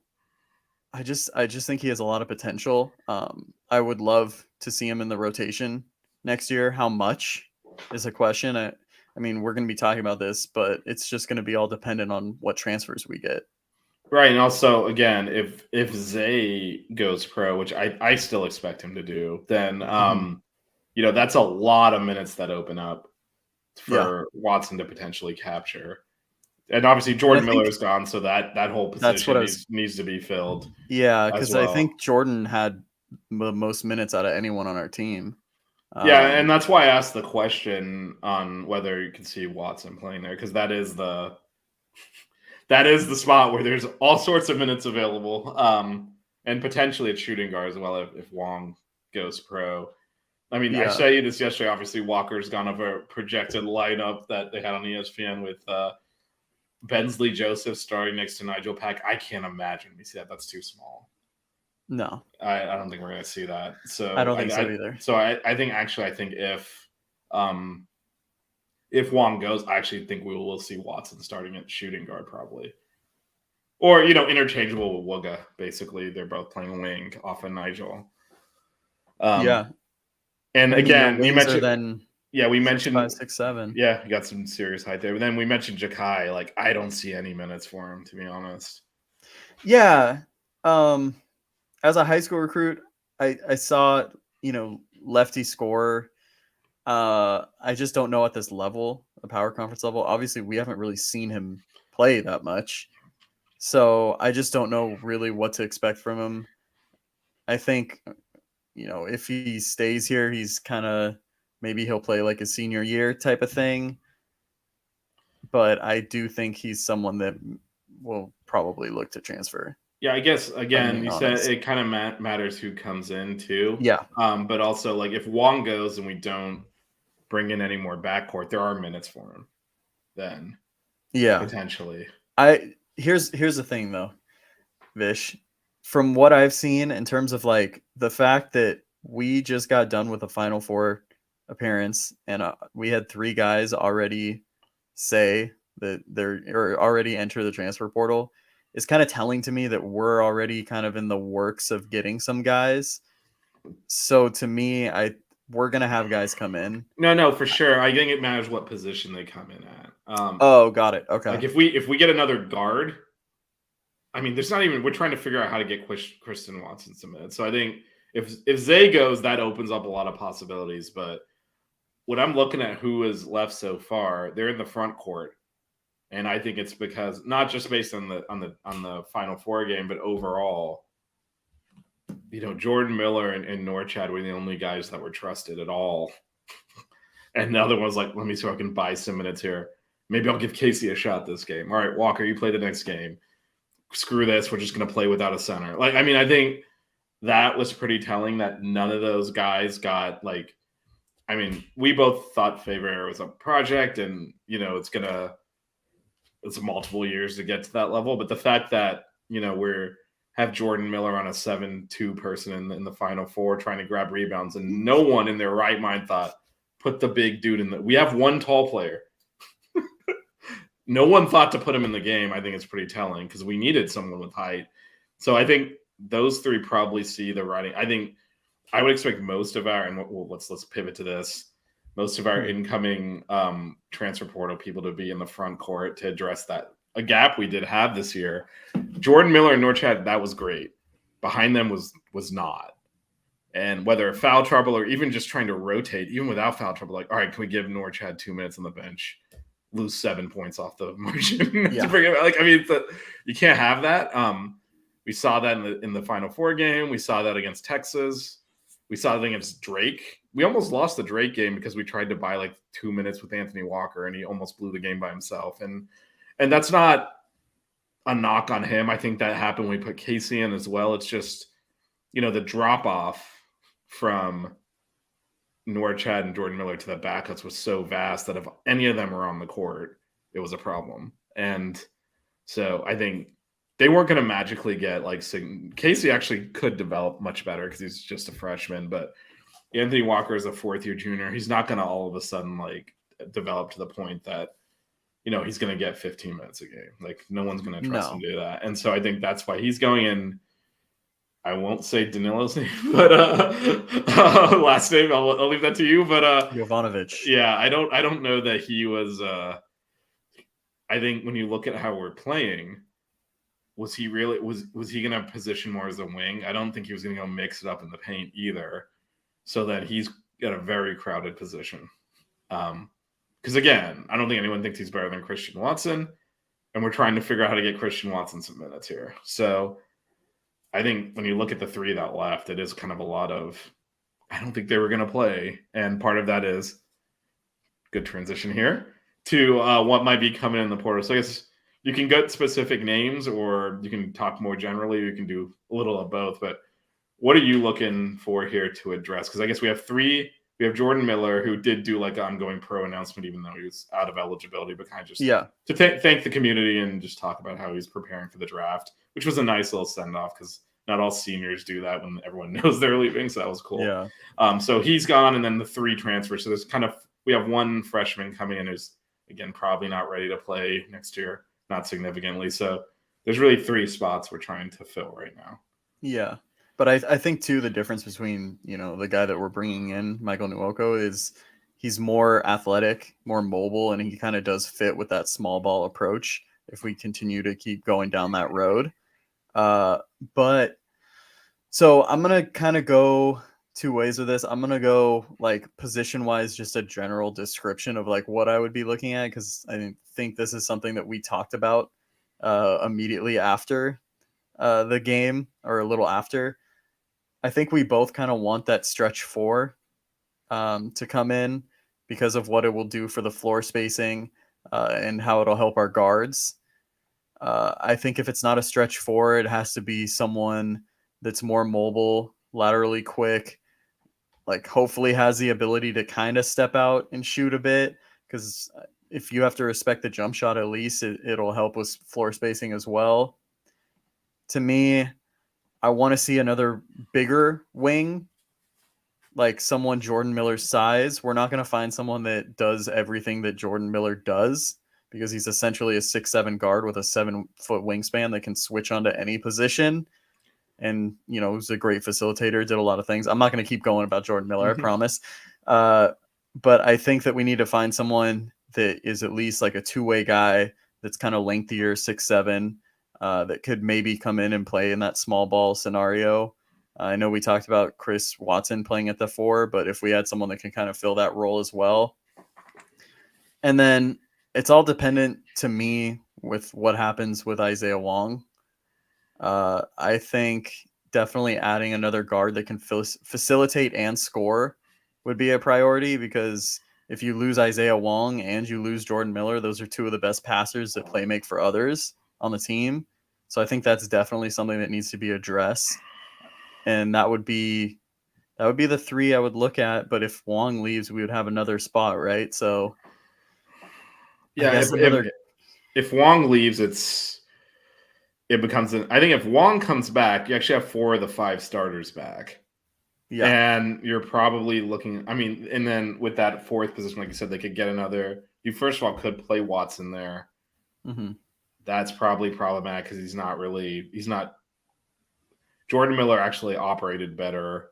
I just think he has a lot of potential. I would love to see him in the rotation next year. How much is a question. I mean, we're going to be talking about this, but it's just going to be all dependent on what transfers we get. Right. And also, again, if Zay goes pro, which I still expect him to do, then, that's a lot of minutes that open up for Watson to potentially capture. And obviously Jordan Miller is gone, so that whole position needs to be filled. Yeah, because I think Jordan had the most minutes out of anyone on our team. Yeah, and that's why I asked the question on whether you can see Watson playing there, because that is the spot where there's all sorts of minutes available, and potentially at shooting guard as well if Wong goes pro. I mean, I showed you this yesterday. Obviously, Walker's gone over a projected lineup that they had on ESPN with Bensley Joseph starting next to Nigel Pack. I can't imagine we see that. That's too small. No, I don't think we're going to see that. So I don't think so either. So I think if Wong goes, I actually think we will see Watson starting at shooting guard probably, or interchangeable with Wooga. Basically, they're both playing wing off of Nigel. And again, you mentioned we mentioned 5, 6, 7. Yeah, you got some serious height there. But then we mentioned Jakai. Like, I don't see any minutes for him, to be honest. Yeah. As a high school recruit, I saw, lefty scorer. I just don't know at this level, the power conference level. Obviously, we haven't really seen him play that much. So I just don't know really what to expect from him. I think, if he stays here, he's kind of, maybe he'll play like a senior year type of thing. But I do think he's someone that will probably look to transfer. Yeah, I guess, again, you said it kind of matters who comes in, too. Yeah. But also, like, if Wong goes and we don't bring in any more backcourt, there are minutes for him then. Yeah. Potentially. Here's the thing, though, Vish. From what I've seen in terms of, like, the fact that we just got done with a Final Four appearance and we had 3 guys already say that they're already enter the transfer portal, is kind of telling to me that we're already kind of in the works of getting some guys. So to me, we're going to have guys come in. No, for sure. I think it matters what position they come in at. Got it. Okay. Like if we get another guard, I mean, we're trying to figure out how to get Kristen Watson some minutes. So I think if Zay goes, that opens up a lot of possibilities. But when I'm looking at who is left so far, they're in the front court. And I think it's because not just based on the Final Four game, but overall, Jordan Miller and Norchad were the only guys that were trusted at all. And the other one's like, let me see if I can buy some minutes here. Maybe I'll give Casey a shot this game. All right, Walker, you play the next game. Screw this. We're just going to play without a center. Like, I mean, I think that was pretty telling that none of those guys got like, I mean, we both thought Faber was a project and, it's multiple years to get to that level. But the fact that, have Jordan Miller on a 7-2 person in the Final Four trying to grab rebounds, and no one in their right mind thought, put the big dude in we have one tall player. No one thought to put him in the game. I think it's pretty telling because we needed someone with height. So I think those 3 probably see the writing. I think I would expect most of our, and let's pivot to this. Most of our incoming transfer portal people to be in the front court to address a gap we did have this year. Jordan Miller and Norchad, that was great. Behind them was not. And whether foul trouble or even just trying to rotate, even without foul trouble, like, all right, can we give Norchad 2 minutes on the bench, lose 7 points off the margin to bring it? Like, I mean, you can't have that. We saw that in the Final Four game. We saw that against Texas. We saw that against Drake. We almost lost the Drake game because we tried to buy like 2 minutes with Anthony Walker, and he almost blew the game by himself. And that's not a knock on him. I think that happened when we put Casey in as well. It's just, the drop off from Norchad and Jordan Miller to the backups was so vast that if any of them were on the court, it was a problem. And so I think they weren't going to magically get Casey actually could develop much better because he's just a freshman, but Anthony Walker is a fourth-year junior. He's not going to all of a sudden develop to the point that he's going to get 15 minutes a game. Like, no one's going to trust him to do that. And so I think that's why he's going in. I won't say Danilo's name, but last name I'll leave that to you. But Jovanovic. Yeah, I don't know that he was. I think when you look at how we're playing, was he really was he going to position more as a wing? I don't think he was going to go mix it up in the paint either. So that he's got a very crowded position. Because again, I don't think anyone thinks he's better than Christian Watson, and we're trying to figure out how to get Christian Watson some minutes here. So I think when you look at the three that left, it is kind of a lot of, I don't think they were going to play. And part of that is good transition here to what might be coming in the portal. So I guess you can get specific names, or you can talk more generally, or you can do a little of both. But what are you looking for here to address? Because I guess we have three. We have Jordan Miller, who did do an ongoing pro announcement, even though he was out of eligibility, but kind of just to thank the community and just talk about how he's preparing for the draft, which was a nice little send off because not all seniors do that when everyone knows they're leaving. So that was cool. Yeah. So he's gone, and then the three transfers. So there's we have one freshman coming in who's, again, probably not ready to play next year, not significantly. So there's really three spots we're trying to fill right now. Yeah. But I think, too, the difference between, the guy that we're bringing in, Michael Nwoko, is he's more athletic, more mobile, and he kind of does fit with that small ball approach if we continue to keep going down that road. But so I'm going to kind of go two ways with this. I'm going to go position-wise, just a general description of what I would be looking at, because I think this is something that we talked about immediately after the game, or a little after. I think we both kind of want that stretch four to come in because of what it will do for the floor spacing and how it'll help our guards. I think if it's not a stretch four, it has to be someone that's more mobile, laterally quick, hopefully has the ability to kind of step out and shoot a bit, because if you have to respect the jump shot, at least it'll help with floor spacing as well. To me, I want to see another bigger wing, someone Jordan Miller's size. We're not going to find someone that does everything that Jordan Miller does, because he's essentially a 6'7" guard with a 7-foot wingspan that can switch onto any position. And, he's a great facilitator, did a lot of things. I'm not going to keep going about Jordan Miller, I promise. But I think that we need to find someone that is at least a two-way guy that's kind of lengthier, 6'7", that could maybe come in and play in that small ball scenario. I know we talked about Chris Watson playing at the 4, but if we had someone that can kind of fill that role as well. And then it's all dependent to me with what happens with Isaiah Wong. I think definitely adding another guard that can facilitate and score would be a priority, because if you lose Isaiah Wong and you lose Jordan Miller, those are two of the best passers that play make for others on the team. So I think that's definitely something that needs to be addressed. And that would be the three I would look at. But if Wong leaves, we would have another spot, right? So yeah, if Wong leaves, it becomes I think if Wong comes back, you actually have 4 of the 5 starters back. Yeah. And you're probably looking, and then with that 4th position, like you said, they could get another. You first of all could play Watson there. Mm-hmm. That's probably problematic because he's not. Jordan Miller actually operated better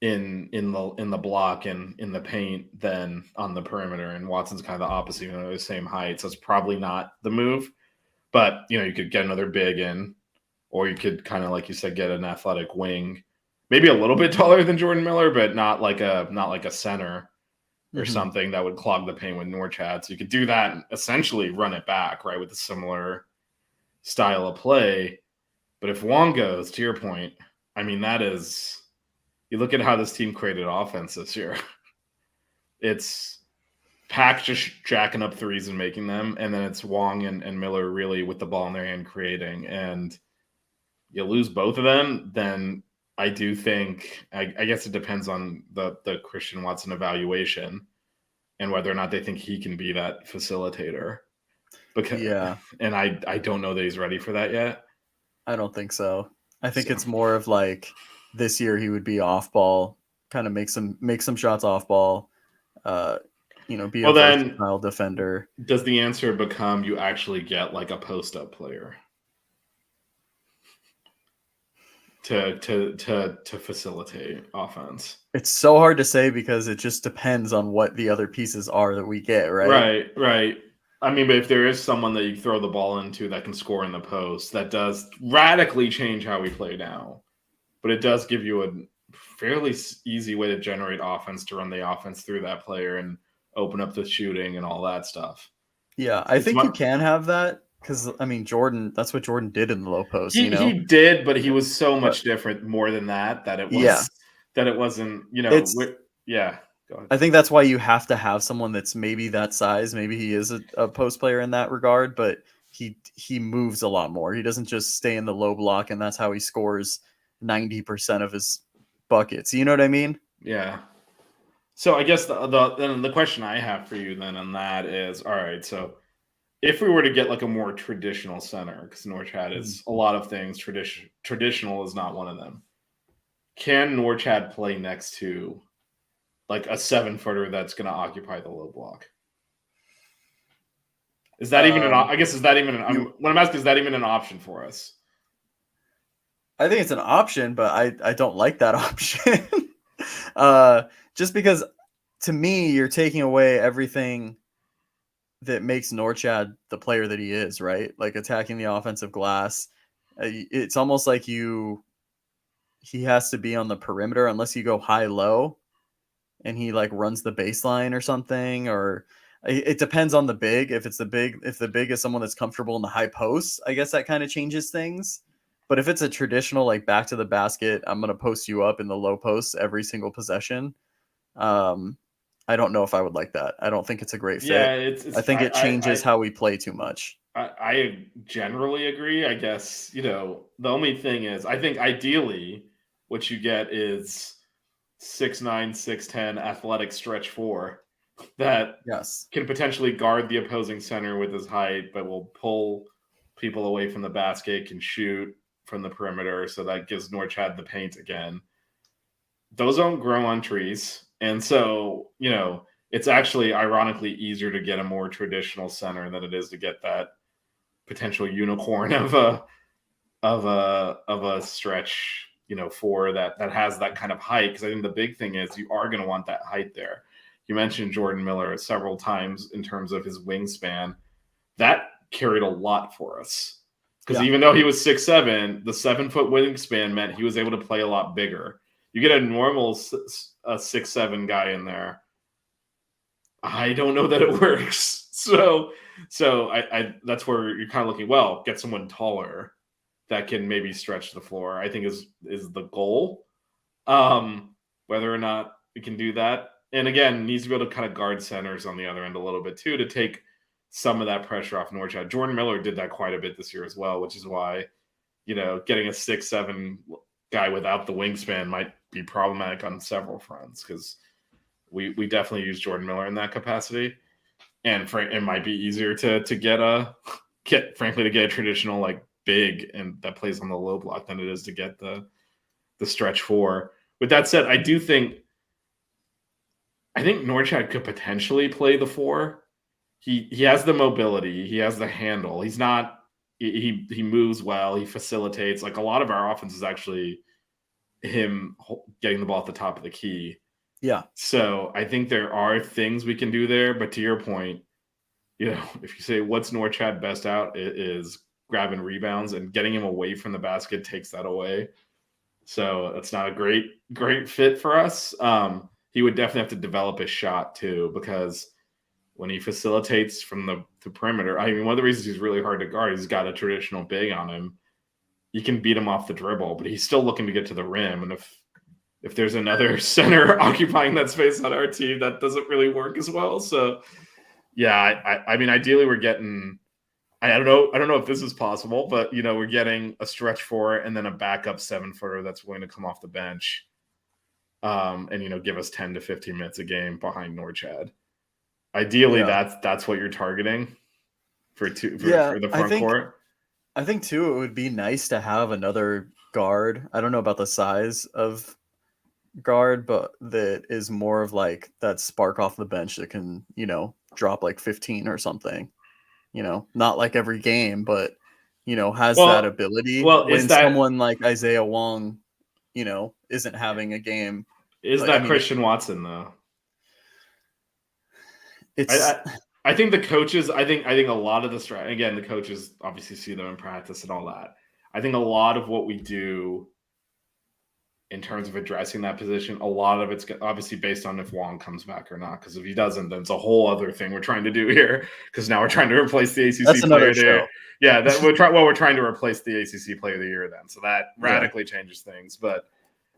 in the block and in the paint than on the perimeter. And Watson's kind of the opposite, you know, they're the same height, so it's probably not the move. But you know, you could get another big in, or you could kind of, like you said, get an athletic wing, maybe a little bit taller than Jordan Miller, but not like a center or something that would clog the paint with Norchad. So you could do that and essentially run it back, right, with a similar style of play. But if Wong goes, to your point, I mean, that is, you look at how this team created offense this year. It's Pack just jacking up threes and making them, and then it's Wong and Miller really with the ball in their hand creating. And you lose both of them, then I do think, I guess it depends on the Christian Watson evaluation and whether or not they think he can be that facilitator. Because, and I don't know that he's ready for that yet. I don't think so. I think it's more of like this year he would be off ball, kind of make some shots off ball, you know, be a versatile defender. Does the answer become you actually get like a post up player to facilitate offense? It's so hard to say because it just depends on what the other pieces are that we get, right? Right. I mean, but if there is someone that you throw the ball into that can score in the post, that does radically change how we play now. But it does give you a fairly easy way to generate offense, to run the offense through that player and open up the shooting and all that stuff. Yeah, I think you can have that. Because, I mean, Jordan, that's what Jordan did in the low post, you know? He did, but he was so much different more than that it wasn't, you know, go ahead. I think that's why you have to have someone that's maybe that size. Maybe he is a post player in that regard, but he moves a lot more. He doesn't just stay in the low block, and that's how he scores 90% of his buckets. You know what I mean? Yeah. So I guess the question I have for you then on that is, all right, so if we were to get like a more traditional center, because Norchad is a lot of things, traditional is not one of them. Can Norchad play next to like a 7-footer that's going to occupy the low block? Is that even what I'm asking, is that even an option for us? I think it's an option, but I don't like that option. Just because to me, you're taking away everything that makes Norchad the player that he is, right? Like attacking the offensive glass. It's almost like he has to be on the perimeter unless you go high-low and he like runs the baseline or something, or it depends on the big. If the big is someone that's comfortable in the high posts, I guess that kind of changes things. But if it's a traditional, like back to the basket, I'm going to post you up in the low posts every single possession. I don't know if I would like that. I don't think it's a great fit. Yeah, I think it changes how we play too much. I generally agree. I guess, you know, the only thing is, I think ideally what you get is 6'9", 6'10", athletic stretch 4 that can potentially guard the opposing center with his height, but will pull people away from the basket, can shoot from the perimeter. So that gives Norchad the paint again. Those don't grow on trees. And so, you know, it's actually ironically easier to get a more traditional center than it is to get that potential unicorn of a stretch, you know, 4 that has that kind of height. Because I think the big thing is you are going to want that height there. You mentioned Jordan Miller several times in terms of his wingspan. That carried a lot for us. Because even though he was 6'7", the 7-foot wingspan meant he was able to play a lot bigger. You get a normal 6'7" guy in there, I don't know that it works. So I that's where you're kind of looking, well, get someone taller that can maybe stretch the floor, I think is the goal. Whether or not we can do that. And again, needs to be able to kind of guard centers on the other end a little bit too, to take some of that pressure off Norchad. Jordan Miller did that quite a bit this year as well, which is why, you know, getting a 6'7" guy without the wingspan might be problematic on several fronts, because we definitely use Jordan Miller in that capacity, and it might be easier to get a traditional like big and that plays on the low block than it is to get the stretch 4. With that said, I think Norchad could potentially play the 4. He has the mobility, he has the handle. He's not he moves well, he facilitates. Like a lot of our offense is actually him getting the ball at the top of the key. Yeah. So I think there are things we can do there. But to your point, if you say what's Norchad best out, it is grabbing rebounds, and getting him away from the basket takes that away. So that's not a great fit for us. He would definitely have to develop his shot too, because when he facilitates from the perimeter, I mean, one of the reasons he's really hard to guard, he's got a traditional big on him. You can beat him off the dribble, but he's still looking to get to the rim. And if there's another center occupying that space on our team, that doesn't really work as well. So yeah, I mean, ideally we're getting, I don't know if this is possible, but we're getting a stretch four and then a backup 7-footer that's willing to come off the bench, and give us 10 to 15 minutes a game behind Norchad. Ideally, that's what you're targeting for the front court. I think too, it would be nice to have another guard. I don't know about the size of guard, but that is more of like that spark off the bench that can, drop like 15 or something. Not like every game, but has that ability. Well, when someone like Isaiah Wong, isn't having a game. Is that Christian Watson though? I think the coaches, I think a lot of the again, the coaches obviously see them in practice and all that. I think a lot of what we do in terms of addressing that position, a lot of it's obviously based on if Wong comes back or not. Because if he doesn't, then it's a whole other thing we're trying to do here. Because now we're trying to replace the ACC player there. Yeah, we're trying to replace the ACC player of the year then. So that radically changes things. But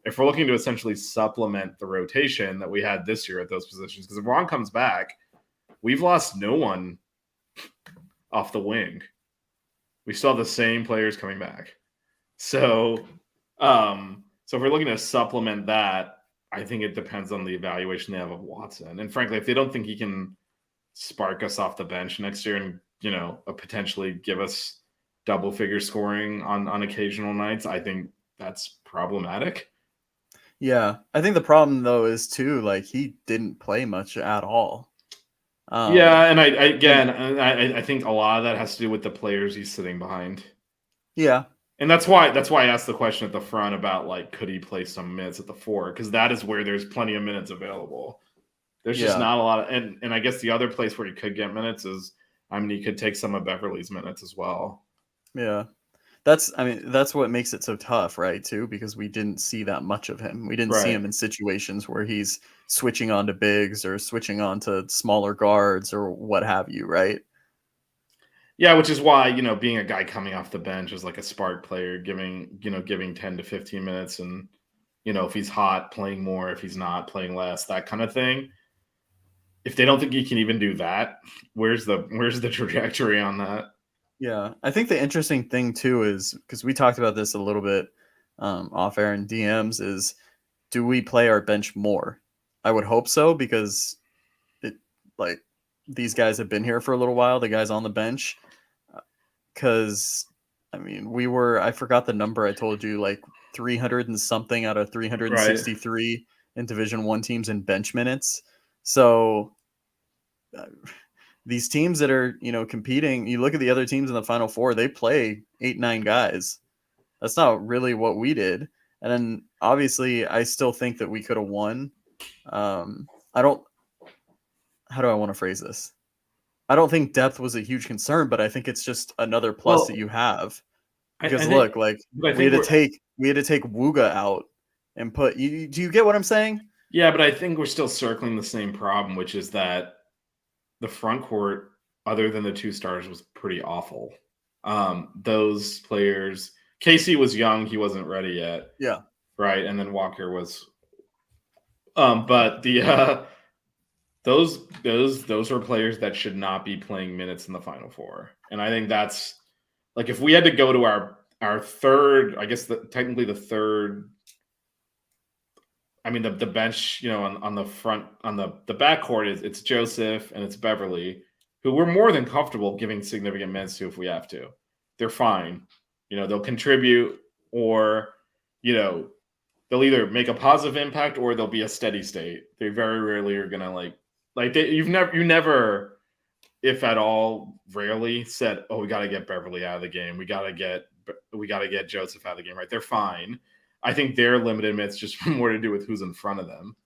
if we're looking to essentially supplement the rotation that we had this year at those positions, because if Wong comes back, we've lost no one off the wing. We still have the same players coming back. So if we're looking to supplement that, I think it depends on the evaluation they have of Watson. And frankly, if they don't think he can spark us off the bench next year and, potentially give us double-figure scoring on occasional nights, I think that's problematic. Yeah. I think the problem, though, is, too, like, he didn't play much at all. And I think a lot of that has to do with the players he's sitting behind. Yeah. And that's why I asked the question at the front about, like, could he play some minutes at the 4? Because that is where there's plenty of minutes available. There's just not a lot of, and I guess the other place where he could get minutes is, he could take some of Beverly's minutes as well. Yeah. That's what makes it so tough, right, too? Because we didn't see that much of him. We didn't see him in situations where he's switching on to bigs or switching on to smaller guards or what have you, right? Yeah, which is why, being a guy coming off the bench is like a spark player, giving 10 to 15 minutes and, if he's hot, playing more, if he's not, playing less, that kind of thing. If they don't think he can even do that, where's the trajectory on that? Yeah, I think the interesting thing too is, because we talked about this a little bit off air in DMs, is do we play our bench more? I would hope so, because these guys have been here for a little while, the guys on the bench. Because I forgot the number I told you, like 300 and something out of 363 in Division I teams in bench minutes. So these teams that are, competing, you look at the other teams in the Final Four, they play 8-9 guys. That's not really what we did. And then obviously I still think that we could have won. How do I want to phrase this? I don't think depth was a huge concern, but I think it's just another plus that you have. Because we had to take Wooga out and put you. Do you get what I'm saying? Yeah, but I think we're still circling the same problem, which is that the front court, other than the 2 stars, was pretty awful. Those players, Casey was young, he wasn't ready yet. Yeah. Right, and then Walker was. But the those were players that should not be playing minutes in the Final Four, and I think that's like if we had to go to our third, I guess technically the third. The bench, on the front, on the backcourt it's Joseph and it's Beverly, who we're more than comfortable giving significant minutes to if we have to. They're fine. They'll contribute, or, they'll either make a positive impact or they'll be a steady state. They very rarely are going to you never, if at all, rarely said, oh, we got to get Beverly out of the game. We got to get Joseph out of the game, right? They're fine. I think their limited minutes just more to do with who's in front of them.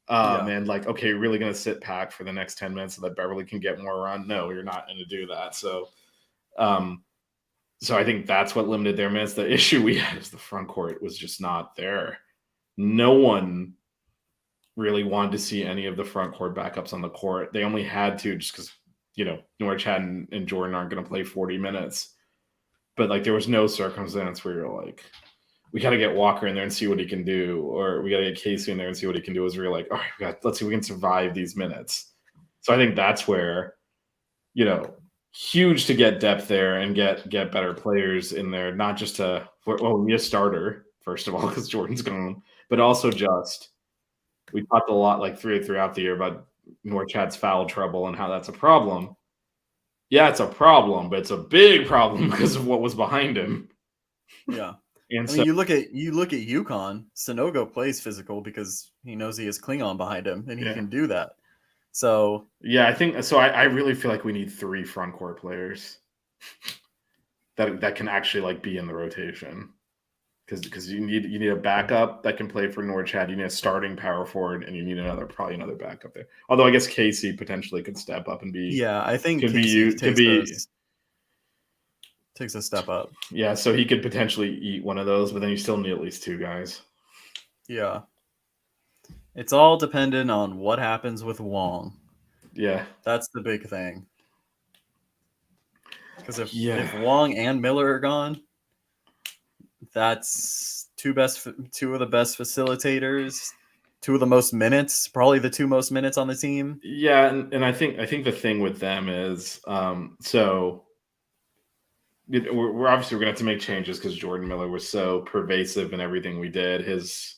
And like, okay, you're really going to sit Pack for the next 10 minutes so that Beverly can get more run? No, you're not going to do that. So, so I think that's what limited their minutes. The issue we had is the front court was just not there. No one really wanted to see any of the front court backups on the court. They only had to just because, Norwich and Jordan aren't going to play 40 minutes. But like, there was no circumstance where you're like, we got to get Walker in there and see what he can do, or we got to get Casey in there and see what he can do. Is we're like, all right, let's see if we can survive these minutes. So I think that's where, huge to get depth there and get better players in there, not just we need a starter, first of all, because Jordan's gone, but also we talked a lot like throughout the year about Norwich had's foul trouble and how that's a problem. Yeah, it's a problem, but it's a big problem because of what was behind him. Yeah. And I mean, you look at UConn. Sonogo plays physical because he knows he has Klingon behind him, and he can do that. So yeah, I think so. I really feel like we need 3 front court players that can actually like be in the rotation, because you need a backup that can play for Norwich. You need a starting power forward, and you need probably another backup there. Although I guess Casey potentially could step up and be. Yeah, I think takes a step up. Yeah, so he could potentially eat one of those, but then you still need at least 2 guys. Yeah. It's all dependent on what happens with Wong. Yeah. That's the big thing. Because if Wong and Miller are gone, that's two of the best facilitators, 2 of the most minutes, probably the 2 most minutes on the team. Yeah, and I think the thing with them is so we're obviously going to have to make changes because Jordan Miller was so pervasive in everything we did. His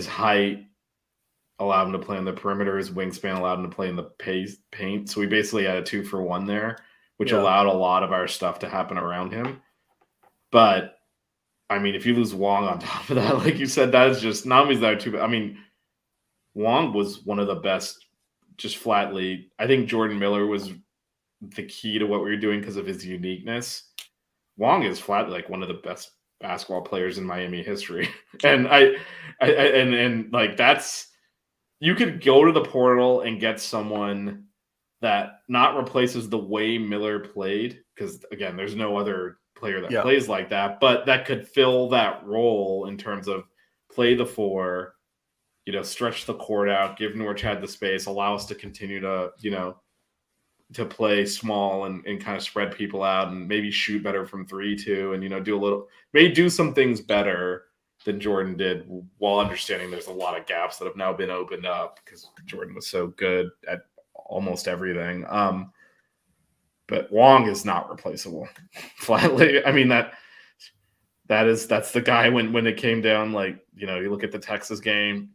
height allowed him to play on the perimeter. His wingspan allowed him to play in the paint. So we basically had a 2-for-1 there, which allowed a lot of our stuff to happen around him. But I mean, if you lose Wong on top of that, like you said, that is just not only is that too. I mean, Wong was one of the best, just flatly. I think Jordan Miller was the key to what we were doing because of his uniqueness. Wong is flatly like one of the best basketball players in Miami history. And and like that's, you could go to the portal and get someone that not replaces the way Miller played, because again, there's no other player that plays like that, but that could fill that role in terms of play the 4, stretch the court out, give Norwich the space, allow us to continue to, to play small and kind of spread people out and maybe shoot better from 3 too. And, do some things better than Jordan did, while understanding there's a lot of gaps that have now been opened up because Jordan was so good at almost everything. But Wong is not replaceable. Flatly. I mean, that's the guy when it came down, like, you look at the Texas game,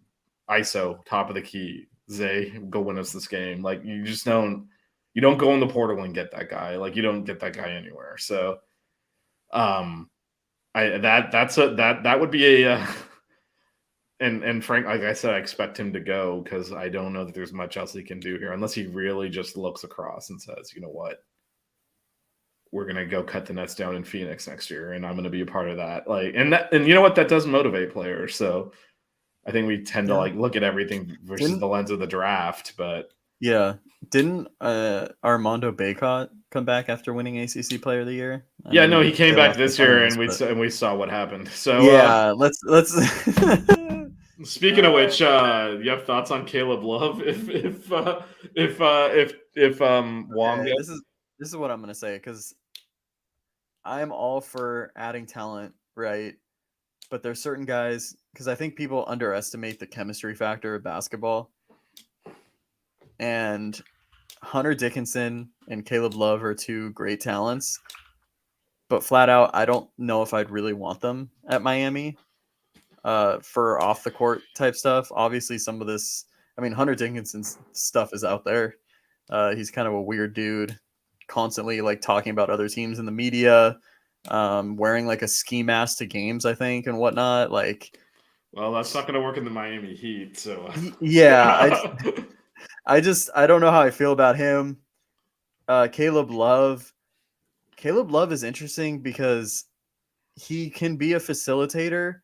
ISO, top of the key, Zay, go win us this game. Like, you just don't go in the portal and get that guy. Like, you don't get that guy anywhere. So, that would be a and Frank, like I said, I expect him to go because I don't know that there's much else he can do here unless he really just looks across and says, you know what, we're gonna go cut the nets down in Phoenix next year, and I'm gonna be a part of that. Like, and you know what, that does motivate players. So I think we tend to like look at everything versus the lens of the draft, but. Yeah. Didn't Armando Bacot come back after winning ACC Player of the Year? No, he came back this year, and we saw what happened. So let's. Speaking of which, you have thoughts on Caleb Love if Wong? This is what I'm gonna say, because I'm all for adding talent, right? But there's certain guys, because I think people underestimate the chemistry factor of basketball. And Hunter Dickinson and Caleb Love are 2 great talents, but flat out, I don't know if I'd really want them at Miami for off the court type stuff. Obviously, some of this, I mean, Hunter Dickinson's stuff is out there. He's kind of a weird dude, constantly like talking about other teams in the media, wearing like a ski mask to games, I think, and whatnot. Like, well, that's not going to work in the Miami Heat. So yeah. I don't know how I feel about him. Caleb Love is interesting because he can be a facilitator,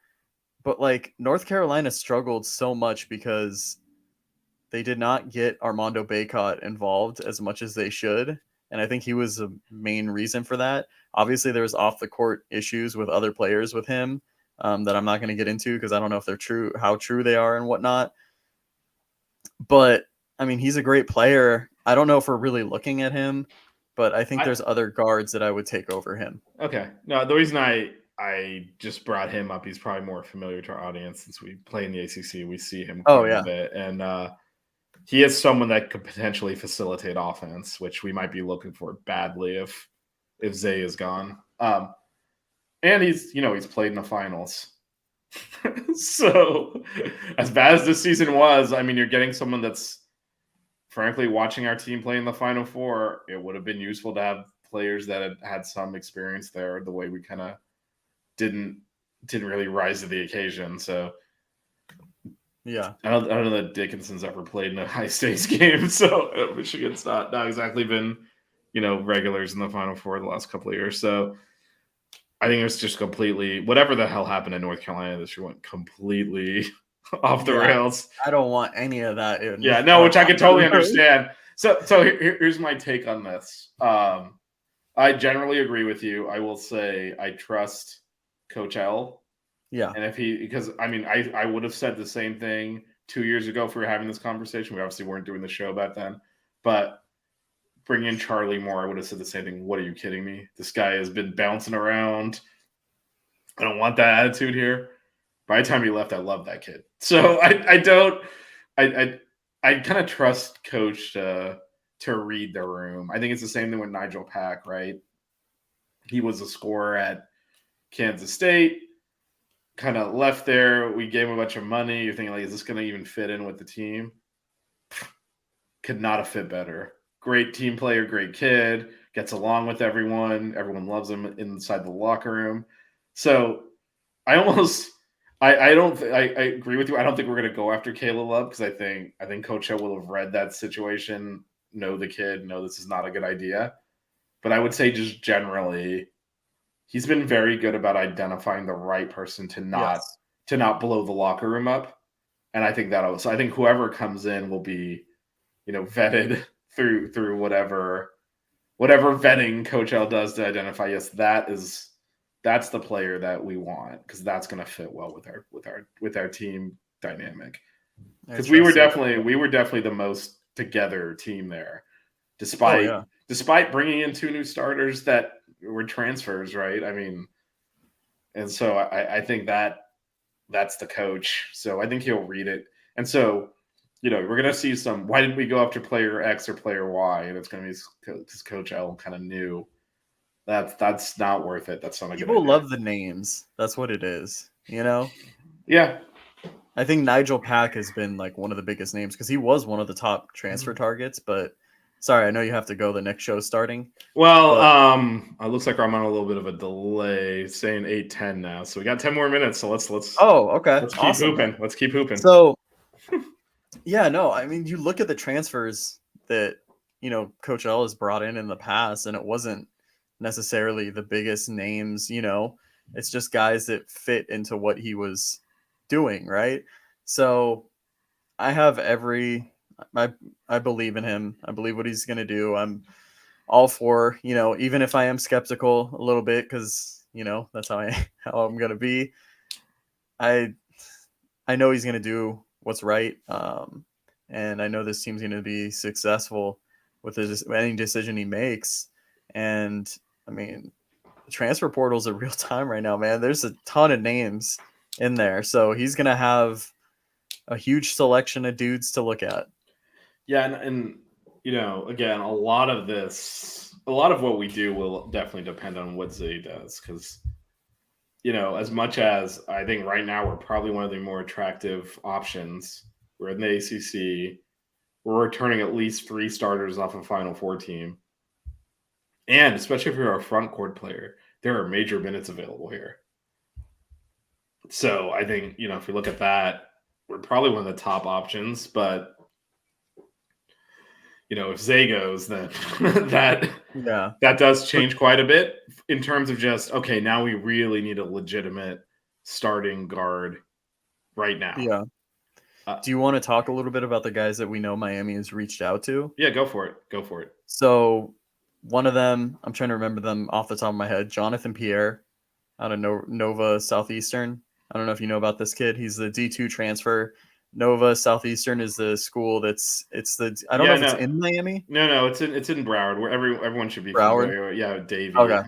But like North Carolina struggled so much because they did not get Armando Bacot involved as much as they should. And I think he was a main reason for that. Obviously, there was off the court issues with other players with him that I'm not going to get into because I don't know if they're true, how true they are and whatnot. But I mean, he's a great player. I don't know if we're really looking at him, but I think there's other guards that I would take over him. Okay. No, the reason I just brought him up, he's probably more familiar to our audience since we play in the ACC. We see him quite a bit. And he is someone that could potentially facilitate offense, which we might be looking for badly if Zay is gone. And he's played in the finals. So as bad as this season was, I mean, you're getting someone that's frankly watching our team play in the Final Four. It would have been useful to have players that had some experience there, the way we kind of didn't really rise to the occasion. So yeah, I don't know that Dickinson's ever played in a high stakes game. So Michigan's not exactly been, regulars in the Final Four the last couple of years. So I think it's just completely whatever the hell happened in North Carolina this year went completely off the rails. I don't want any of that. Which I can totally understand. So here's my take on this. I generally agree with you. I will say I trust Coach L. Yeah. And because I would have said the same thing 2 years ago if we were having this conversation. We obviously weren't doing the show back then. But bring in Charlie Moore, I would have said the same thing. What are you kidding me? This guy has been bouncing around. I don't want that attitude here. By the time he left, I loved that kid. So I kind of trust Coach to read the room. I think it's the same thing with Nigel Pack, right? He was a scorer at Kansas State, kind of left there. We gave him a bunch of money. You're thinking, like, is this going to even fit in with the team? Could not have fit better. Great team player, great kid, gets along with everyone. Everyone loves him inside the locker room. So I agree with you. I don't think we're going to go after Caleb Love because I think Coach O will have read that situation, know the kid, know this is not a good idea. But I would say just generally, he's been very good about identifying the right person to not blow the locker room up. And I think I think whoever comes in will be, vetted through whatever vetting Coach L does to identify, yes, that's the player that we want because that's going to fit well with our team dynamic. Because we were definitely the most together team there, despite bringing in 2 new starters that were transfers, right? I mean, and so I think that's the coach. So I think he'll read it, and so. We're going to see why didn't we go after player X or player Y? And it's going to be because Coach L kind of knew that's not worth it. That's not a good idea. People love the names. That's what it is, Yeah. I think Nigel Pack has been like one of the biggest names because he was one of the top transfer targets. But sorry, I know you have to go. The next show's starting. Well, it looks like I'm on a little bit of a delay, saying 8:10 now. So we got 10 more minutes. So let's. Oh, okay. Let's keep hooping. Let's keep hooping. So. Yeah, no, I mean, you look at the transfers that, Coach L has brought in the past, and it wasn't necessarily the biggest names, it's just guys that fit into what he was doing, right? So I have I believe in him. I believe what he's going to do. I'm all for, even if I am skeptical a little bit because, that's how I'm going to be. I know he's going to do what's right. And I know this team's going to be successful with any decision he makes. And I mean, the transfer portal is a real time right now, man. There's a ton of names in there. So he's going to have a huge selection of dudes to look at. Yeah. And again, a lot of what we do will definitely depend on what Zay does. Cause as much as I think right now we're probably one of the more attractive options. We're in the ACC. We're returning at least 3 starters off a Final Four team. And especially if you're a front court player, there are major minutes available here. So I think, if you look at that, we're probably one of the top options. But, if Zay goes, then that does change quite a bit in terms of just, okay, now we really need a legitimate starting guard right now. Yeah. Do you want to talk a little bit about the guys that we know Miami has reached out to? Yeah, go for it. Go for it. So one of them, I'm trying to remember them off the top of my head, Jonathan Pierre out of Nova Southeastern. I don't know if you know about this kid. He's the D2 transfer. Nova Southeastern is the school I don't know if it's in Miami. No, it's in Broward, where everyone should be Broward. Familiar. Yeah, Davey. Okay.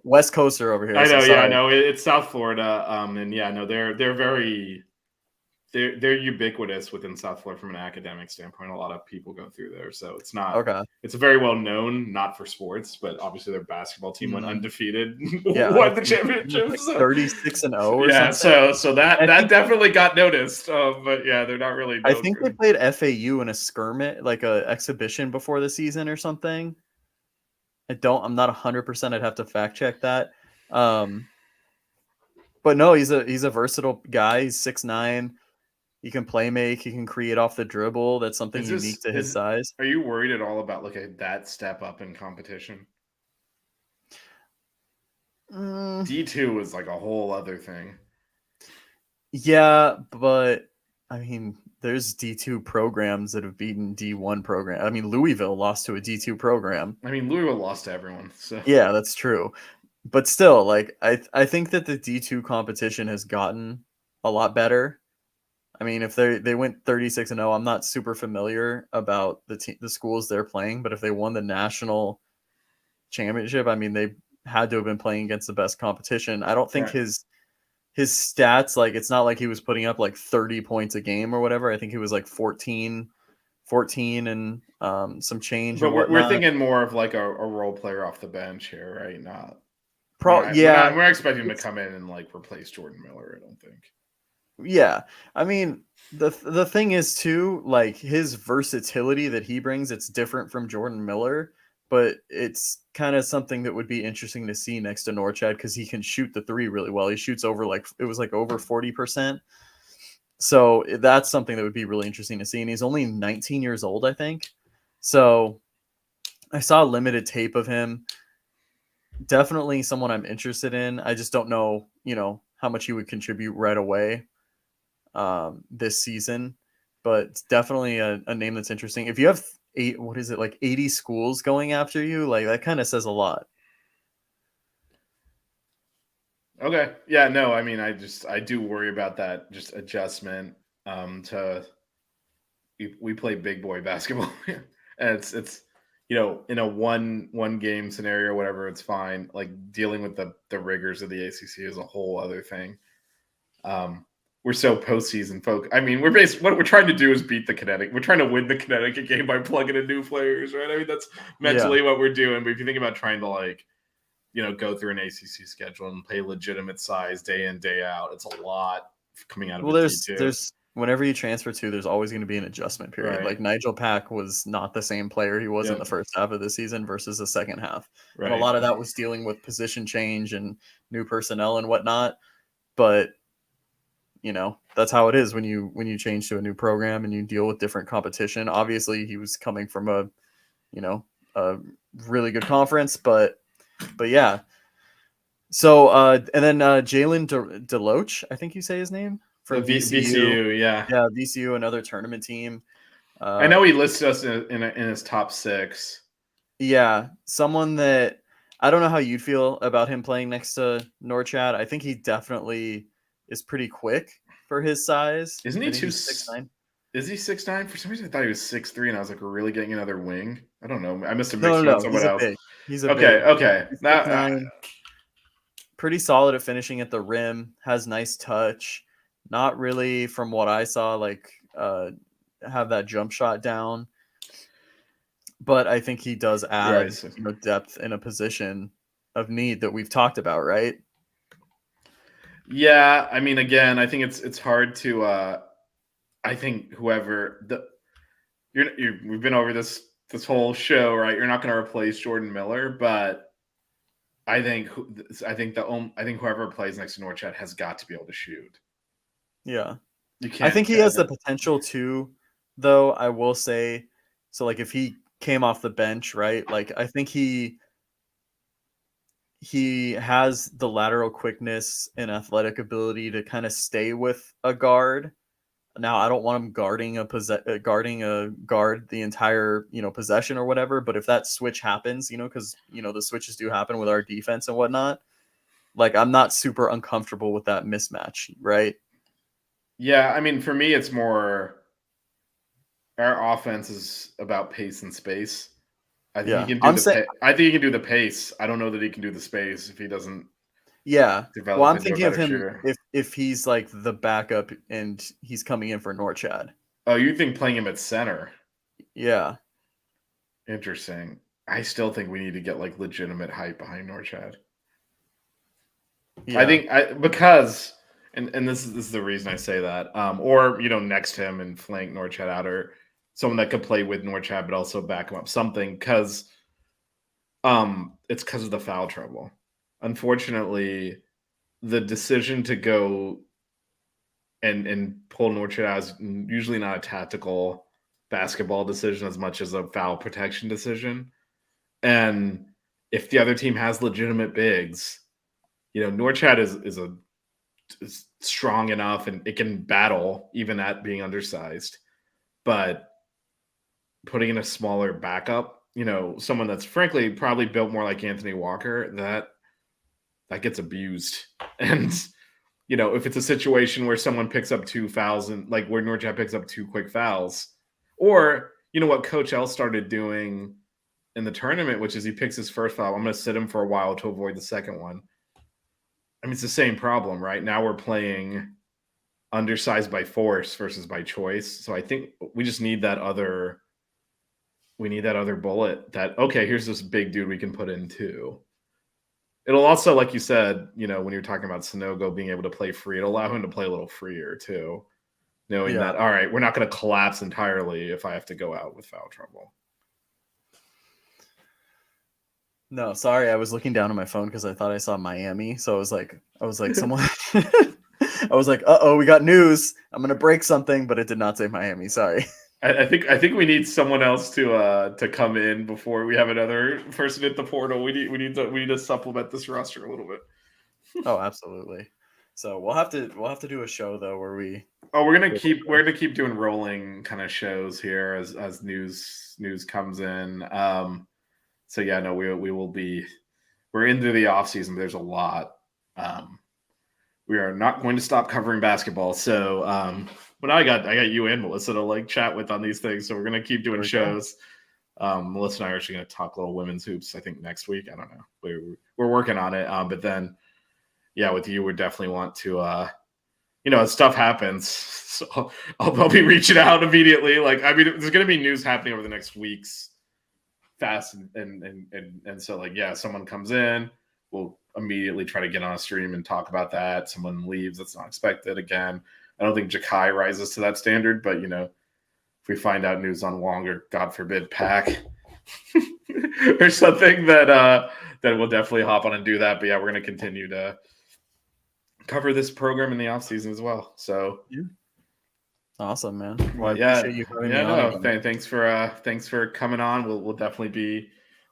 West Coaster over here. I know. I know. It's South Florida. And yeah, no, they're very. They're ubiquitous within South Florida from an academic standpoint. A lot of people go through there, so it's not. Okay. It's very well known, not for sports, but obviously their basketball team went undefeated, yeah, won the championship, like 36-0. Yeah, so that definitely got noticed. But yeah, they're not really. I think they played FAU in a skirmish, like a exhibition before the season or something. I'm not 100%. I'd have to fact check that. But no, he's a versatile guy. He's 6'9". He can play make. He can create off the dribble. That's something unique to his size. Are you worried at all about that step up in competition? D2 was like a whole other thing. Yeah, but I mean, there's D2 programs that have beaten D1 program. I mean, Louisville lost to a D2 program. I mean, Louisville lost to everyone. So yeah, that's true. But still, like I think that the D2 competition has gotten a lot better. I mean, if they went 36-0, I'm not super familiar about the schools they're playing, but if they won the national championship, I mean, they had to have been playing against the best competition. I don't think his stats, like, it's not like he was putting up like 30 points a game or whatever. I think he was like 14 and some change. But we're thinking more of like a role player off the bench here, right? We're expecting him to come in and like replace Jordan Miller, I don't think. Yeah, I mean, the thing is too, like, his versatility that he brings, it's different from Jordan Miller, but it's kind of something that would be interesting to see next to Norchad because he can shoot the three really well. He shoots over over 40%. So that's something that would be really interesting to see. And he's only 19 years old, I think. So I saw limited tape of him. Definitely someone I'm interested in. I just don't know, how much he would contribute right away this season, but it's definitely a name that's interesting. If you have 80 schools going after you, like, that kind of says a lot. Okay. Yeah, no, I mean, I do worry about that just adjustment we play big boy basketball and it's in a one game scenario, whatever, it's fine. Like, dealing with the rigors of the ACC is a whole other thing. We're so postseason folk. I mean, what we're trying to do is beat the Connecticut. We're trying to win the Connecticut game by plugging in new players, right? I mean, that's mentally what we're doing. But if you think about trying to go through an ACC schedule and play legitimate size day in, day out, it's a lot coming out of. Well, there's whenever you transfer to, there's always going to be an adjustment period. Right. Like, Nigel Pack was not the same player he was in the first half of the season versus the second half. Right. And a lot of that was dealing with position change and new personnel and whatnot. But that's how it is when you change to a new program and you deal with different competition. Obviously, he was coming from a really good conference, but yeah. So and then Jalen Deloach, I think you say his name, from VCU, yeah, VCU, another tournament team. I know he listed us in his top 6. Yeah, someone that I don't know how you'd feel about him playing next to Norchad. I think he definitely is pretty quick for his size. Isn't he 6'9"? Is he 6'9"? For some reason, I thought he was 6'3", and I was like, we're really getting another wing? I don't know. I must have mixed with someone else. He's a okay. Pretty solid at finishing at the rim. Has nice touch. Not really, from what I saw, like have that jump shot down. But I think he does add depth in a position of need that we've talked about, right? Yeah, I mean, again, I think it's hard to. I think whoever we've been over this whole show, right? You're not going to replace Jordan Miller, but I think whoever plays next to Norchad has got to be able to shoot. Yeah, I think he has the potential to, though. I will say, so like if he came off the bench, right? Like I think he he has the lateral quickness and athletic ability to kind of stay with a guard. Now, I don't want him guarding a guard the entire, possession or whatever. But if that switch happens, because, the switches do happen with our defense and whatnot, like, I'm not super uncomfortable with that mismatch, right? Yeah, I mean, for me, it's more our offense is about pace and space. I think he can do I think he can do the pace. I don't know that he can do the space if he doesn't. Yeah. Develop Well, I'm into a thinking of better him shooter. if he's like the backup and he's coming in for Norchad. Oh, you think playing him at center? Yeah. Interesting. I still think we need to get like legitimate hype behind Norchad. Yeah. I think because and this is the reason I say that. Or next to him and flank Norchad out, or someone that could play with Norchad but also back him up. Something because it's because of the foul trouble. Unfortunately, the decision to go and pull Norchad out is usually not a tactical basketball decision as much as a foul protection decision. And if the other team has legitimate bigs, Norchad is strong enough and it can battle even at being undersized. But putting in a smaller backup, someone that's frankly probably built more like Anthony Walker, that gets abused. And if it's a situation where someone picks up 2 fouls and like where Norchad picks up 2 quick fouls, or what Coach L started doing in the tournament, which is he picks his first foul. I'm going to sit him for a while to avoid the second one. I mean, it's the same problem, right? Now we're playing undersized by force versus by choice. So I think we just need that other bullet that, okay, here's this big dude we can put in too. It'll also, like you said, when you're talking about Sonogo being able to play free, it'll allow him to play a little freer too. Knowing that, all right, we're not going to collapse entirely if I have to go out with foul trouble. No, sorry, I was looking down at my phone because I thought I saw Miami. So I was like, someone. I was like, we got news. I'm gonna break something, but it did not say Miami. Sorry. I think we need someone else to come in before we have another person at the portal. We need to supplement this roster a little bit. Oh, absolutely. So we'll have to do a show though where we. Oh, we're gonna keep doing rolling kind of shows here as news comes in. So yeah, no, we will be. We're into the off season. There's a lot. We are not going to stop covering basketball. So, but I got you and Melissa to like chat with on these things. So we're gonna keep doing shows. Melissa and I are actually gonna talk a little women's hoops. I think next week. I don't know. We're working on it. But then, yeah, with you, we definitely want to. As stuff happens, so I'll be reaching out immediately. Like, I mean, there's gonna be news happening over the next weeks. Fast and so like, yeah, someone comes in, we'll immediately try to get on a stream and talk about that. Someone leaves, that's not expected. Again, I don't think Jakai rises to that standard, but if we find out news on Wong or God forbid Pack or something, that we'll definitely hop on and do that. But yeah, we're going to continue to cover this program in the off season as well. So yeah. Awesome, man. Well, appreciate you having me on. Thanks for coming on. We'll definitely be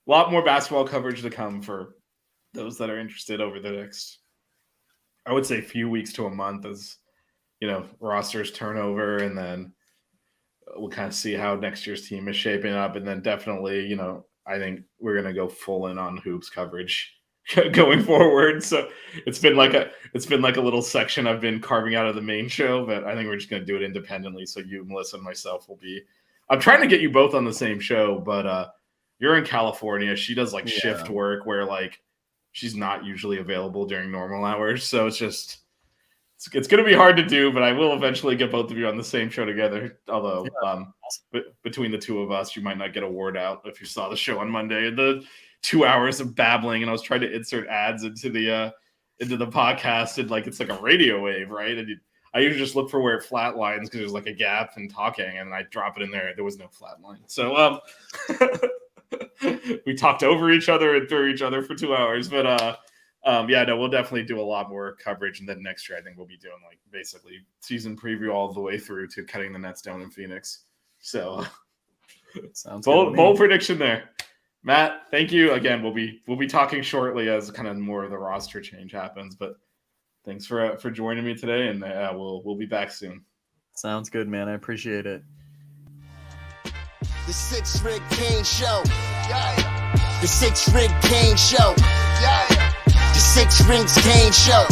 a lot more basketball coverage to come for those that are interested over the next, I would say, few weeks to a month as rosters turnover, and then we'll kind of see how next year's team is shaping up, and then definitely I think we're gonna go full in on hoops coverage going forward. So it's been like a little section I've been carving out of the main show, but I think we're just going to do it independently. So you, Melissa, and myself will be, I'm trying to get you both on the same show, but you're in California. She does like shift work where like she's not usually available during normal hours. So it's going to be hard to do, but I will eventually get both of you on the same show together. Although between the two of us, you might not get a word out if you saw the show on Monday. The 2 hours of babbling, and I was trying to insert ads into the podcast, and like it's like a radio wave, right? And I usually just look for where it flatlines because there's like a gap in talking, and I drop it in there. There was no flat line, so we talked over each other and through each other for 2 hours. But yeah, no, we'll definitely do a lot more coverage, and then next year I think we'll be doing like basically season preview all the way through to cutting the nets down in Phoenix. So sounds bold prediction there. Matt, thank you again. We'll be talking shortly as kind of more of the roster change happens. But thanks for joining me today, and we'll be back soon. Sounds good, man. I appreciate it. The Six Ring Kane Show. Yeah. The Six Ring Kane Show. Yeah. The Six Rings Kane Show.